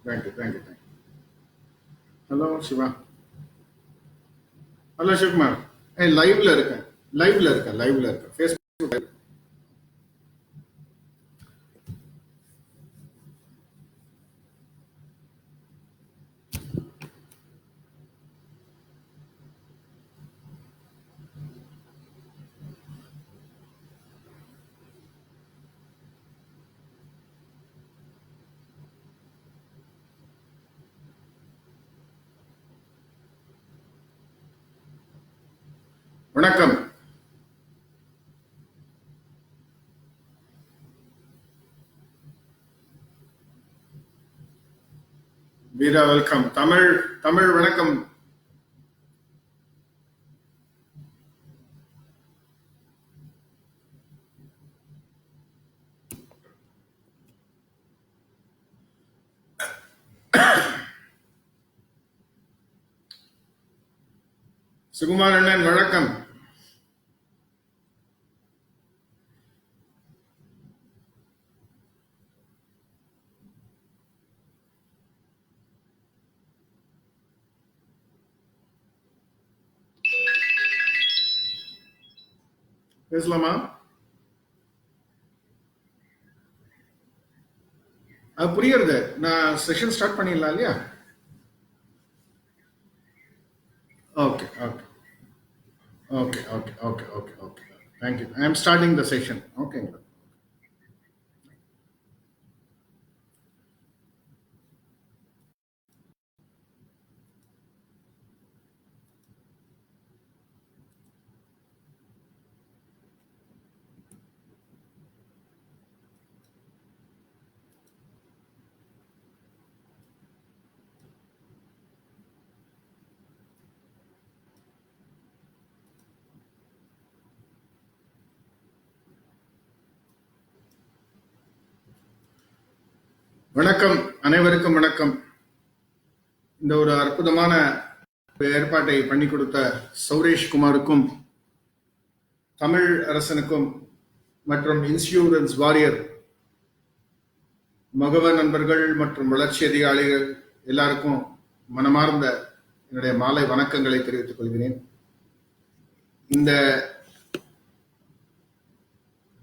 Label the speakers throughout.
Speaker 1: Thank you thank you thank you. Hello Siva. Hello Sivakumar. லைவ்ல இருக்கேன், லைவ்ல இருக்கேன் ஃபேஸ்புக் லைவ். வணக்கம் வீரா, வெல்கம். தமிழ் தமிழ் வணக்கம். சுகுமார் அண்ணன் வணக்கம். பேசலாமா? அது புரியுறது. நான் செஷன் ஸ்டார்ட் பண்ணிடலாம் இல்லையா? Okay okay okay okay okay okay okay. Thank you. I am starting the session. ஓகேங்களா? வணக்கம், அனைவருக்கும் வணக்கம். இந்த ஒரு அற்புதமான ஏற்பாட்டை பண்ணி கொடுத்த சௌரேஷ் குமாருக்கும், தமிழ் அரசனுக்கும் மற்றும் இன்சூரன்ஸ் வாரியர் மகவ நண்பர்கள் மற்றும் வளர்ச்சி அதிகாரிகள் எல்லாருக்கும் மனமார்ந்த என்னுடைய மாலை வணக்கங்களை தெரிவித்துக் கொள்கிறேன். இந்த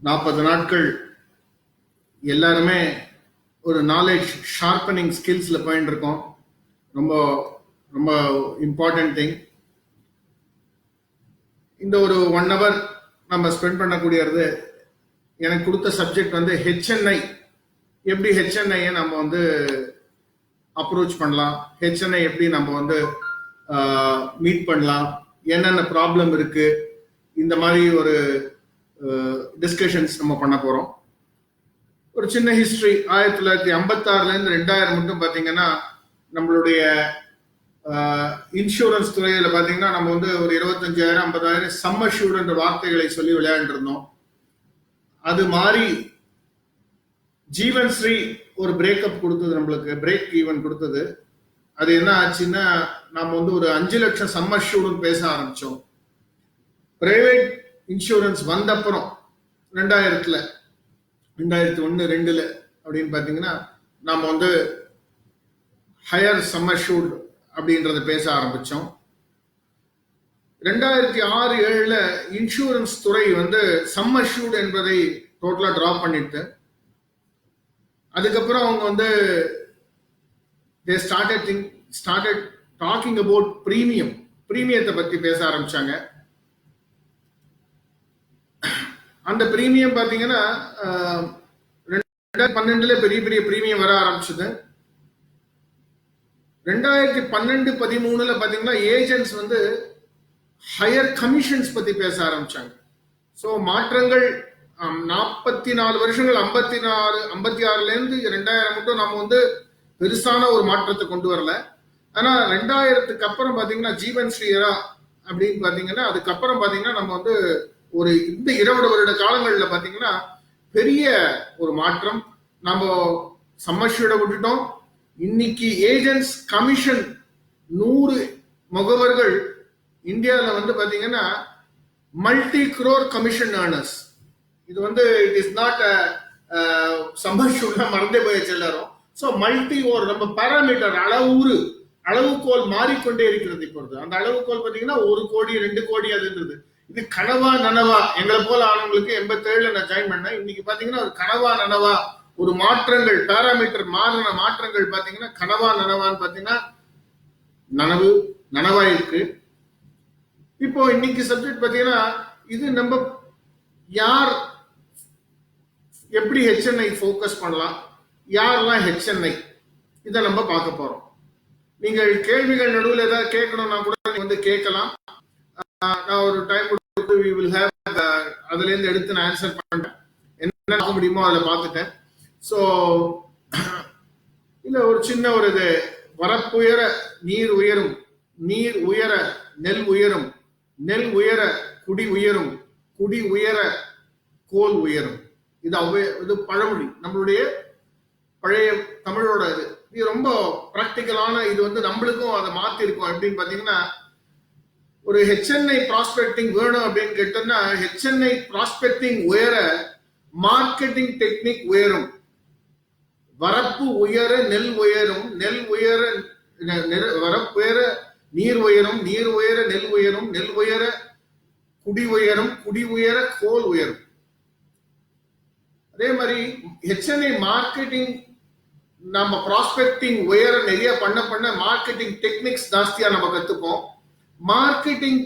Speaker 1: 40 நாட்கள் எல்லாருமே ஒரு நாலேஜ் ஷார்பனிங் ஸ்கில்ஸ்ல போயிட்டு இருக்கோம். ரொம்ப ரொம்ப இம்பார்ட்டன்ட் திங். இந்த ஒரு 1 hour நம்ம ஸ்பெண்ட் பண்ணக்கூடியது. எனக்கு கொடுத்த சப்ஜெக்ட் வந்து ஹெச்என்ஐ. எப்படி ஹெச்என்ஐயை நம்ம வந்து அப்ரோச் பண்ணலாம், ஹெச்என்ஐ எப்படி நம்ம வந்து மீட் பண்ணலாம், என்னென்ன ப்ராப்ளம் இருக்கு, இந்த மாதிரி ஒரு டிஸ்கஷன்ஸ் நம்ம பண்ண போறோம். ஒரு சின்ன ஹிஸ்டரி. 1956 இருந்து 2000 மட்டும் பாத்தீங்கன்னா நம்மளுடைய இன்சூரன்ஸ் துறையில பாத்தீங்கன்னா நம்ம வந்து ஒரு 25,000 50,000 சம்மர் ஷூட் என்ற வார்த்தைகளை சொல்லி விளையாண்டு இருந்தோம். அது மாறி ஜீவன் ஸ்ரீ ஒரு பிரேக்கப் கொடுத்தது, நம்மளுக்கு பிரேக் ஈவன் கொடுத்தது. அது என்ன ஆச்சுன்னா நம்ம வந்து ஒரு 5 லட்சம் சம்மர் ஷூட் பேச ஆரம்பிச்சோம். பிரைவேட் இன்சூரன்ஸ் வந்த அப்புறம் 2001 2002 அப்படின்னு பாத்தீங்கன்னா நாம வந்து ஹையர் சம்மர் ஷூட் அப்படின்றத பேச ஆரம்பிச்சோம். 2006-07 இன்சூரன்ஸ் துறை வந்து சம்மர் ஷூட் என்பதை டோட்டலா டிராப் பண்ணிட்டு, அதுக்கப்புறம் அவங்க வந்து they started talking about பிரீமியத்தை பத்தி பேச ஆரம்பிச்சாங்க. அந்த பிரீமியம் பாத்தீங்கன்னா 2012 பெரிய பெரிய பிரீமியம் வர ஆரம்பிச்சது. 2012-13 பாத்தீங்கன்னா ஏஜென்ட்ஸ் வந்து ஹையர் கமிஷன்ஸ் பத்தி பேச ஆரம்பிச்சாங்க. ஸோ மாற்றங்கள் 44 வருஷங்கள் 56 இருந்து 2000 மட்டும் நம்ம வந்து பெருசான ஒரு மாற்றத்தை கொண்டு வரல. ஆனா 2000க்கு அப்புறம் பாத்தீங்கன்னா ஜீவன் ஸ்ரீயரா அப்படின்னு பாத்தீங்கன்னா அதுக்கப்புறம் பாத்தீங்கன்னா நம்ம வந்து ஒரு இந்த 20 வருட காலங்கள்ல பாத்தீங்கன்னா பெரிய ஒரு மாற்றம். நம்ம சம்மர்ஷீட விட்டுட்டோம். இன்னைக்கு ஏஜென்ட்ஸ் கமிஷன் 100 முகவர்கள் இந்தியாவில் வந்து பாத்தீங்கன்னா மல்டி குரோர் கமிஷன் ஏர்னர்ஸ். இது வந்து இட் இஸ் நாட் சம்மர்ஷூட்ல மறந்தே போயிடுச்சு எல்லாரும். சோ மல்டி ஓர் நம்ம பாராமீட்டர் அளவுகோல் மாறிக்கொண்டே இருக்கிறது. இப்பொழுது அந்த அளவுகோல் பாத்தீங்கன்னா 1 கோடி 2 கோடி அது இருந்தது. இது கனவா நனவா? எங்களை போல ஆனவங்களுக்கு 87ல நான் ஜாயின் பண்ணேன். இன்னைக்கு பாத்தீங்கன்னா ஒரு கனவா நனவா, ஒரு மாற்றங்கள் பாராமீட்டர் மாறின மாற்றங்கள் பாத்தீங்கன்னா கனவா நனவான்னு பாத்தீங்கன்னா நனவா இருக்கு. இப்போ இன்னைக்கு சப்ஜெக்ட் பாத்தீங்கன்னா இது நம்ம யார் எப்படி ஹெச்என்ஐ ஃபோக்கஸ் பண்ணலாம், யாரெல்லாம் ஹெச்என்ஐ, இதை நம்ம பார்க்க போறோம். நீங்கள் கேள்விகள் நடுவில் ஏதாவது கேட்கணும்னா கூட வந்து கேட்கலாம். நான் ஒரு டைம் கொடுத்து we will have அதுல இருந்து எடுத்து நான் ஆன்சர் பண்றேன். என்ன பார்க்க முடியுமோ அதில் பார்த்துட்டேன். ஸோ இல்ல ஒரு சின்ன ஒரு இது, வரப்புயர நீர் உயரும், நீர் உயர நெல் உயரும், நெல் உயர குடி உயரும், குடி உயர கோல் உயரும். இது பழமொழி, நம்மளுடைய பழைய தமிழோட இது ரொம்ப பிராக்டிக்கலான இது வந்து நம்மளுக்கும் அதை மாத்தி இருக்கும். எப்படின்னு பாத்தீங்கன்னா, ஒரு ஹெச்என்ஐ ப்ராஸ்பெக்டிங் வேணும் அப்படின்னு கேட்டோம்னா, ஹெச்என்ஐ ப்ராஸ்பெக்டிங் உயர மார்க்கெட்டிங் டெக்னிக் உயரும், வரப்பு உயர நெல் உயரும், நெல் உயர வரப்பு உயர நீர் உயரும், நீர் உயர நெல் உயரும், நெல் உயர குடி உயரும், குடி உயர கோல் உயரும். அதே மாதிரி ஹெச்என்ஐ மார்க்கெட்டிங் நம்ம ப்ராஸ்பெக்டிங் உயர நிறைய பண்ண மார்க்கெட்டிங் டெக்னிக்ஸ் ஜாஸ்தியா நம்ம கத்துப்போம். மார்க்கெட்டிங்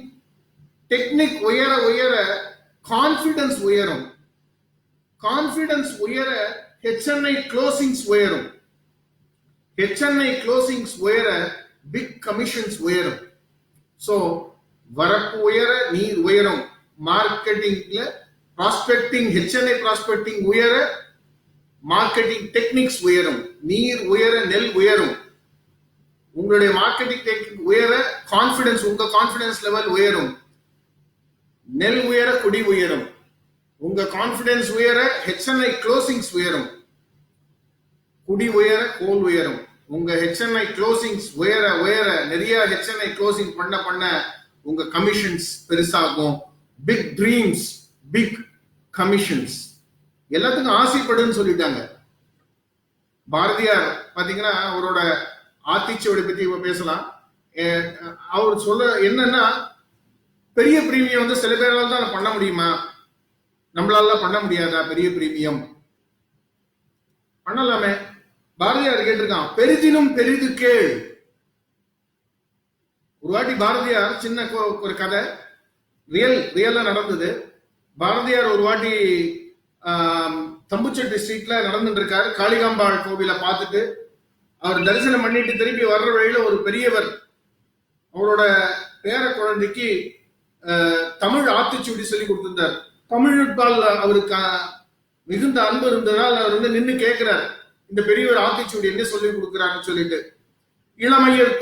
Speaker 1: டெக்னிக் உயர உயர கான்ஃபிடன்ஸ் உயரும், கான்ஃபிடன்ஸ் உயர ஹெச்என்ஐ க்ளோசிங்ஸ் உயரும், ஹெச்என்ஐ க்ளோசிங்ஸ் உயர பிக் கமிஷன்ஸ் உயரும். சோ வரப்பு உயர நீர் உயரும், மார்க்கெட்டிங்ல ப்ராஸ்பெக்டிங் ஹெச்என்ஐ ப்ராஸ்பெக்டிங் உயர மார்க்கெட்டிங் டெக்னிக்ஸ் உயரும், நீர் உயர நெல் உயரும், உங்களுடைய மார்க்கெட்டிங் டெக்னிக் உயர கான்ஃபிடன்ஸ், உங்க கான்ஃபிடன்ஸ் லெவல் உயரும், நெல் உயர குடி உயரும், உங்க கான்ஃபிடன்ஸ் உயர ஹெச்என்ஐ க்ளோசிங்ஸ் உயரும், குடி உயர கோல் உயரும். உங்க ஹெச்என்ஐ க்ளோசிங்ஸ் உயர உயர நிறைய ஹெச்என்ஐ க்ளோசிங் பண்ண உங்க கமிஷன்ஸ் பெருசாகும். Big dreams, big commissions. எல்லாத்துக்கும் ஆசைப்படுன்னு சொல்லிட்டாங்க. பாரதியார் பாத்தீங்கன்னா அவரோட ஆத்திச்சுவடி பத்தி பேசலாம். அவர் சொல்ல என்னன்னா, பெரிய பிரீமியம் வந்து சில பேரால் தான் பண்ண முடியுமா, நம்மளால பண்ண முடியாதா? பெரிய பிரீமியம் பண்ணலாமே. பாரதியார் கேட்டிருக்கான், பெரிதினும் பெரிது கேள். ஒரு வாட்டி பாரதியார், சின்ன ஒரு கதை, ரியலா நடந்தது. பாரதியார் ஒரு வாட்டி தம்புச்செட்டி ஸ்ட்ரீட்ல நடந்துட்டு இருக்காரு. காளிகாம்பாள் கோவில பார்த்துட்டு அவர் தரிசனம் பண்ணிட்டு திரும்பி வர்ற வழியில ஒரு பெரியவர் அவரோட பேர குழந்தைக்கு தமிழ் ஆத்திச்சூடி சொல்லி கொடுத்திருந்தார். தமிழ்பால் அவருக்கு மிகுந்த அன்பு இருந்ததால் அவர் வந்து நின்று கேட்கிறார், இந்த பெரியவர் ஆத்திச்சூடி என்ன சொல்லி கொடுக்கிறாருன்னு சொல்லிட்டு. இளமையர்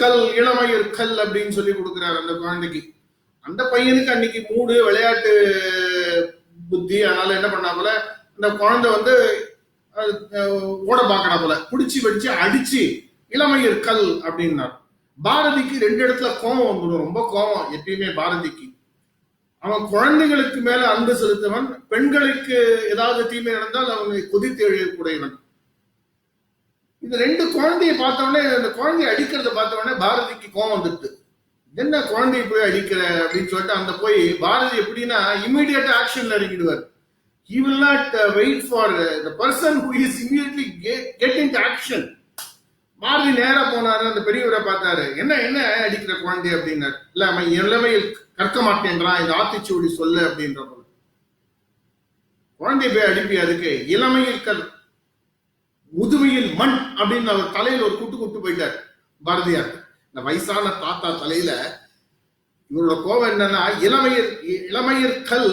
Speaker 1: கல் அப்படின்னு சொல்லி கொடுக்கிறாரு அந்த குழந்தைக்கு. அந்த பையனுக்கு அன்னைக்கு மூடு, விளையாட்டு புத்தி, அதனால என்ன பண்ணா போல அந்த குழந்தை வந்து ஓட பாக்கடா போல பிடிச்சி வச்சு அடிச்சு இளமையர் கல் அப்படின்னார். பாரதிக்கு 2 இடத்துல கோபம் வந்துடும், ரொம்ப கோபம் எப்பயுமே பாரதிக்கு. அவன் குழந்தைகளுக்கு மேல அன்பு செலுத்தவன், பெண்களுக்கு ஏதாவது தீமை நடந்தால் அவனை கொதித்து எழக்கூடியவன். இந்த 2 குழந்தைய பார்த்தவொடனே, அந்த குழந்தைய அடிக்கிறத பார்த்தவொடனே பாரதிக்கு கோபம் வந்துட்டு, என்ன குழந்தைய போய் அடிக்கிற அப்படின்னு சொல்லிட்டு அந்த போய் பாரதி எப்படின்னா immediate ஆக்ஷன்ல இறங்கிடுவார். He will not wait for the person who is immediately get into action. Bharathi நேரா போனாரு, அந்த பெரியவரை பார்த்தாரு, என்ன அடிக்கிற குழந்தை அப்படின்னாரு. இல்ல அவன் இளமையில் கற்க மாட்டேன்றான், இந்த ஆத்திச்சூடி சொல்ல அப்படின்ற போல. குழந்தை போய் அடிப்பி, அதுக்கு இளமையில் கல் முதுமையில் மண் அப்படின்னு அவர் தலையில ஒரு குட்டு போயிட்டார் பாரதியார். இந்த வயசான தாத்தா தலையில இவரோட கோபம் என்னன்னா, இளமையர் கல்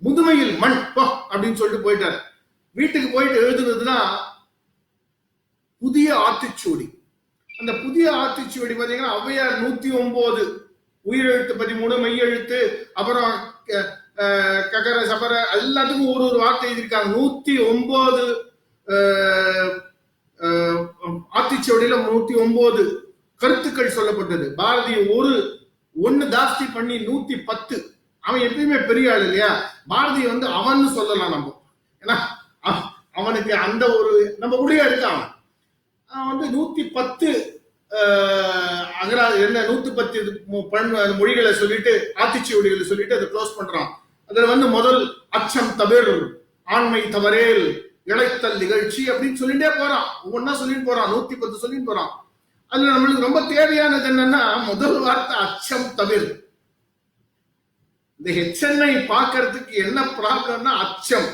Speaker 1: முதுமையில் மண் அப்படின்னு சொல்லிட்டு போயிட்டார். வீட்டுக்கு போயிட்டு எழுதுனதுன்னா புதிய ஆத்திச்சூடி. அந்த புதிய ஆத்திச்சூடி பாத்தீங்கன்னா ஔவையார் 109 உயிரெழுத்து 13 மெய்யெழுத்து, அப்புறம் ககர சபர எல்லாத்துக்கும் ஒரு வார்த்தை எழுதியிருக்காங்க. 109 ஆத்திச்சூடியில 109 கருத்துக்கள் சொல்லப்பட்டது. பாரதி ஒன்னு ஜாஸ்தி பண்ணி 110. அவன் எப்பயுமே பெரிய ஆள் இல்லையா, பாரதி வந்து அவன் சொல்லலாம் நம்ம, ஏன்னா அவனுக்கு அந்த ஒரு நம்ம உள்ளே இருக்கான். வந்து 110 அகரா என்ன 110 மொழிகளை சொல்லிட்டு ஆத்திச்சுவடிகளை சொல்லிட்டு அதை க்ளோஸ் பண்றான். அதுல வந்து முதல் அச்சம் தவிர், ஆண்மை தவறேல், இழைத்தல் நிகழ்ச்சி அப்படின்னு சொல்லிட்டே போறான். ஒவ்வொன்னா சொல்லிட்டு போறான், 110 சொல்லிட்டு போறான். அதுல நம்மளுக்கு ரொம்ப தேவையானது என்னன்னா முதல் வார்த்தை அச்சம் தவிர். இந்த ஹெச்என்ஐ பாக்குறதுக்கு என்ன ப்ராப்ளம்னா அச்சம்.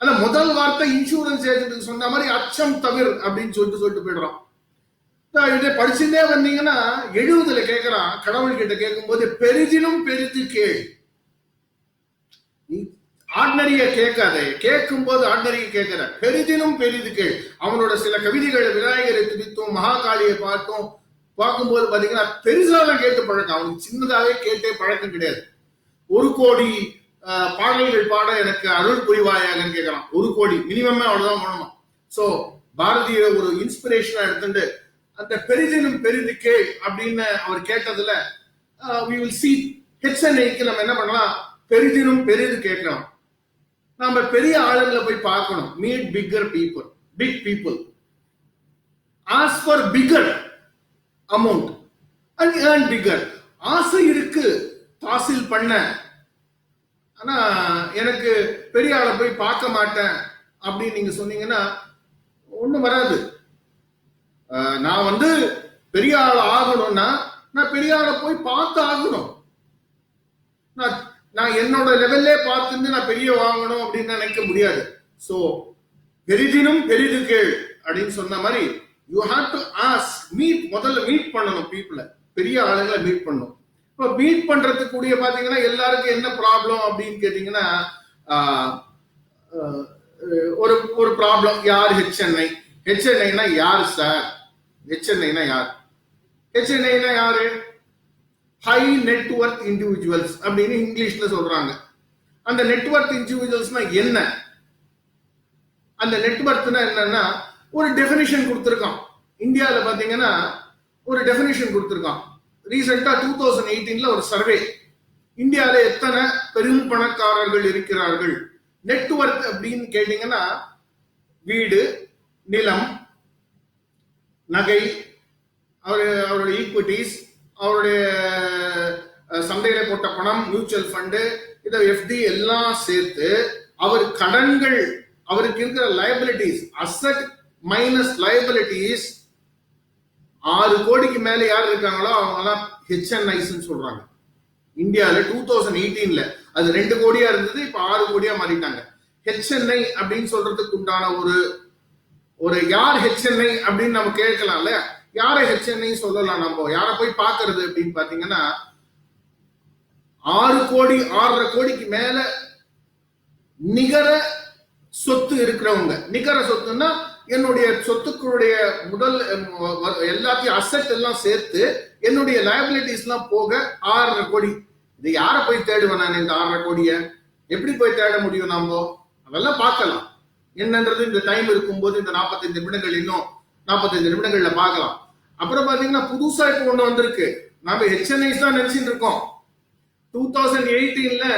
Speaker 1: அந்த முதல் வார்த்தை இன்சூரன்ஸ் ஏஜென்ட் சொன்ன மாதிரி அச்சம் தவிர் அப்படின்னு சொல்லிட்டு போயிடுறான். இதை படிச்சுட்டே வந்தீங்கன்னா 70 கேட்கிறான். கடவுள் கிட்ட கேட்கும் போது பெரிதிலும் பெரிது கேள். ஆர்டினரிய கேட்காத, கேட்கும் போது ஆர்டினரிய கேட்கிற, பெரிதிலும் பெரிது கேள். அவனோட சில கவிதைகளை விநாயகரை துதித்தும் மகாகாளியை பார்த்தோம் பார்க்கும்போது பாத்தீங்கன்னா பெருசாதான் கேட்டு பழக்கம். அவனுக்கு சின்னதாவே கேட்டே பழக்கம் கிடையாது. 1 கோடி பாடல்கள் பாட எனக்கு அருள் புரிவாயாகன்னு கேட்கலாம். 1 கோடி மினிமமே அவ்வளவுதான் பண்ணணும். சோ பாரதிய ஒரு இன்ஸ்பிரேஷனா எடுத்துட்டு அந்த பெரிதிலும் பெரிது கேள் அப்படின்னு அவர் கேட்டதுல we will see ஹெச்என்ஐக்கு நம்ம என்ன பண்ணலாம், பெரிதிலும் பெரிது கேட்கலாம். நாம பெரிய ஆளுங்களை போய் பார்க்கணும். Meet bigger people, big people, ask for bigger amount and earn bigger. ஆசை இருக்கு தாசில் பண்ண, ஆனா எனக்கு பெரிய ஆளை போய் பார்க்க மாட்டேன் அப்படின்னு நீங்க சொன்னீங்கன்னா ஒண்ணும் வராது. நான் வந்து பெரிய ஆள் ஆகணும்னா நான் பெரிய ஆளை போய் பார்த்து ஆகணும். நான் என்னோட லெவல்லே பார்த்துட்டு நான் பெரிய வாங்கணும் அப்படின்னு நினைக்க முடியாது. சோ பெரிதினும் பெரிது கேள் அப்படின்னு சொன்ன மாதிரி you have to ask, meet, முதல்ல மீட் பண்ணணும் பீப்புளை, பெரிய ஆளுங்களை மீட் பண்ணணும். இப்போ மீட் பண்றதுக்கு கூடிய பாத்தீங்கன்னா எல்லாருக்கும் என்ன ப்ராப்ளம் அப்படின்னு கேட்டீங்கன்னா ஒரு ப்ராப்ளம். யார் ஹெச்என்ஐ? ஹெச்என்ஐனா யார் சார்? ஹெச்என்ஐனா யார்? ஹெச்என்ஐனா யாரு? ஹை நெட்வொர்க் இண்டிவிஜுவல்ஸ் அப்படின்னு இங்கிலீஷ்ல சொல்றாங்க. அந்த நெட்வொர்க் இண்டிவிஜுவல்ஸ்னா என்ன? அந்த நெட்வொர்க்னா என்னன்னா ஒரு டெபினிஷன் கொடுத்திருக்கான். இந்தியாவில பாத்தீங்கன்னா ஒரு டெபினிஷன் கொடுத்திருக்கான். ரீசெண்டா 2018 ஒரு சர்வே, இந்தியாவில எத்தனை பெரும் பணக்காரர்கள் இருக்கிறார்கள். நெட்வொர்க் அப்படின்னு கேட்டீங்கன்னா வீடு, நிலம், நகை, அவருடைய ஈக்விட்டிஸ், அவருடைய சந்தையில போட்ட பணம், மியூச்சுவல் ஃபண்டு, இதை எஃப்டி எல்லாம் சேர்த்து அவர் கடன்கள், அவருக்கு இருக்கிற லயபிலிட்டிஸ், அசட் மைனஸ் லயபிலிட்டிஸ் 6 கோடிக்கு மேல யார் இருக்காங்களோ அவங்க எல்லாம் ஹெச்என்ஐஸ் சொல்றாங்க. இந்தியாவில 2018 அது 2 கோடியா இருந்தது, இப்ப 6 கோடியா மாறிட்டாங்க. ஹெச்என்ஐ அப்படின்னு சொல்றதுக்கு உண்டான ஒரு யார் ஹெச்என்ஐ அப்படின்னு நம்ம கேட்கலாம்ல. யாரை ஹெச்என்ஐ சொல்லலாம்? நம்ம யாரை போய் பாக்குறது அப்படின்னு பாத்தீங்கன்னா 6 கோடி 6.5 கோடிக்கு மேல நிகர சொத்து இருக்கிறவங்க. நிகர சொத்துன்னா என்னுடைய சொத்துக்களுடைய முதல் எல்லாத்தையும் அசெட் எல்லாம் சேர்த்து என்னுடைய லயபிலிட்டிஸ் எல்லாம் போக 6.5 கோடி. இது யாரை போய் தேடுவேன் நான்? இந்த 6.5 கோடிய எப்படி போய் தேட முடியும்? நம்ம அதெல்லாம் பார்க்கலாம் என்னன்றது இந்த டைம் இருக்கும்போது இந்த 45 நிமிடங்கள், இன்னும் 45 நிமிடங்கள்ல பார்க்கலாம். அப்புறம் பாத்தீங்கன்னா புதுசா இப்ப ஒண்ணு வந்திருக்கு. நாம ஹெச்என்ஐஸ் தான் நினைச்சிட்டு இருக்கோம். 2018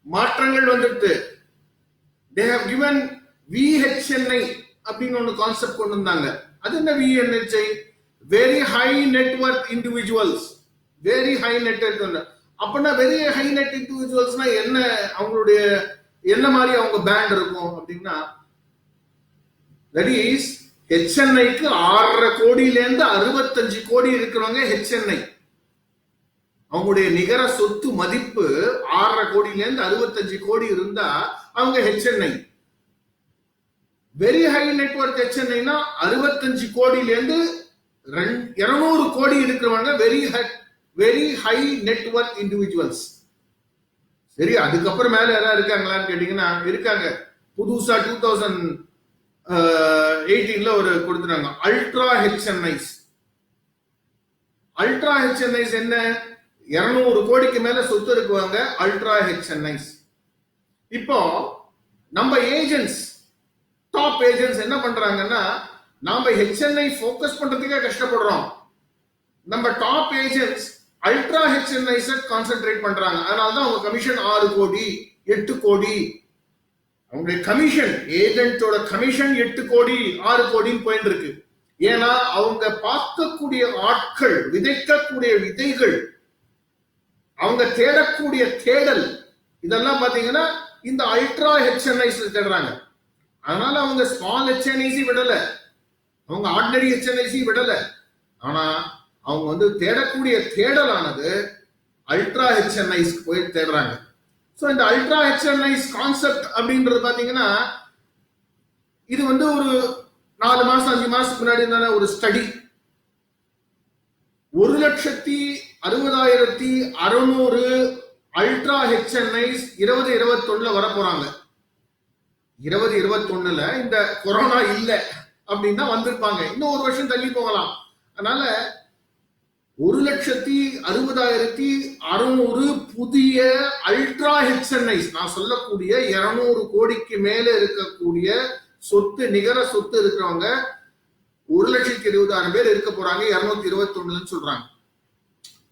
Speaker 1: மாற்றங்கள் வந்துட்டு they have given VHNI அப்படின்னு ஒண்ணு கான்செப்ட் கொண்டு வந்தாங்க. அது என்ன VHNI? Very high network individuals. Very high network. அப்படின்னா வெரி ஹை நெட் இண்டிவிஜுவல்ஸ்னா என்ன? அவங்களுடைய என்ன மாதிரி அவங்க பேண்ட் இருக்கும் அப்படின்னா தட் இஸ் ஹெச்என்ஐக்கு 6.5 கோடியில இருந்து 65 கோடி இருக்கிறவங்க ஹெச்என்ஐ. அவங்களுடைய நிகர சொத்து மதிப்பு 6.5 கோடியில இருந்து 65 கோடி இருந்தா அவங்க ஹெச்என்ஐ. வெரி ஹை நெட்வொர்க் ஹெச்என்ஐனா 65 கோடியில இருந்து 200 கோடி இருக்கிறவங்க வெரி ஹை நெட்வொர்க் இண்டிவிஜுவல்ஸ். சரி, அதுக்கப்புறம் மேல யாராவது இருக்காங்களான்னு கேட்டீங்கன்னா இருக்காங்க. புதுசா 2018 ஒரு கொடுத்துட்டாங்க அல்ட்ரா ஹெச்என்ஐஸ். அல்ட்ரா ஹெச்என்ஐஸ் என்ன? 200 கோடிக்கு மேல சொத்து இருக்குவாங்க அல்ட்ரா ஹெச்என்ஐஸ். இப்போ நம்ம ஏஜென்ட்ஸ், டாப் ஏஜென்ட்ஸ் என்ன பண்றாங்கன்னா நாம ஹெச்என்ஐ போக்கஸ் பண்றதுக்கே கஷ்டப்படுறோம். நம்ம top agents ultra HNIs concentrate பண்றாங்க. அதனாலதான் அவங்க கமிஷன் 6 கோடி 8 கோடி. அவங்களுடைய கமிஷன், ஏஜென்ட்டோட கமிஷன் 8 கோடி 6 கோடின்னு போயிட்டு இருக்கு. ஏன்னா அவங்க பார்க்கக்கூடிய ஆட்கள், விதைக்கக்கூடிய விதைகள், அவங்க தேடக்கூடிய தேடல், இதெல்லாம் பாத்தீங்கன்னா இந்த அல்ட்ரா ஹெச்என்ஐஸ் தேடுறாங்க. அதனால அவங்க ஸ்மால் ஹெச்என்ஐசி விடல, அவங்க ஆர்டினரி ஹெச்என்ஐசி விடல. ஆனா அவங்க வந்து தேடக்கூடிய தேடலானது அல்ட்ரா ஹெச்என்ஐஸ் போய் தேடுறாங்க. ஸோ இந்த அல்ட்ரா ஹெச்என்ஐஸ் கான்செப்ட் அப்படின்றது பாத்தீங்கன்னா இது வந்து ஒரு 4 மாசம் 5 மாசத்துக்கு முன்னாடி இருந்தால ஒரு ஸ்டடி. 1,60,60,600 அல்ட்ரா ஹெச்என்ஐஸ் 2021 வர போறாங்க. 2021 இந்த கொரோனா இல்ல அப்படின்னா வந்திருப்பாங்க. இன்னும் ஒரு வருஷம் தள்ளி போகலாம். அதனால 1,60,60,600 புதிய அல்ட்ரா ஹெச்என்ஐஸ், நான் சொல்லக்கூடிய 200 கோடிக்கு மேல இருக்கக்கூடிய சொத்து, நிகர சொத்து இருக்கிறவங்க 1,20,000 பேர் இருக்க போறாங்க 221 சொல்றாங்க.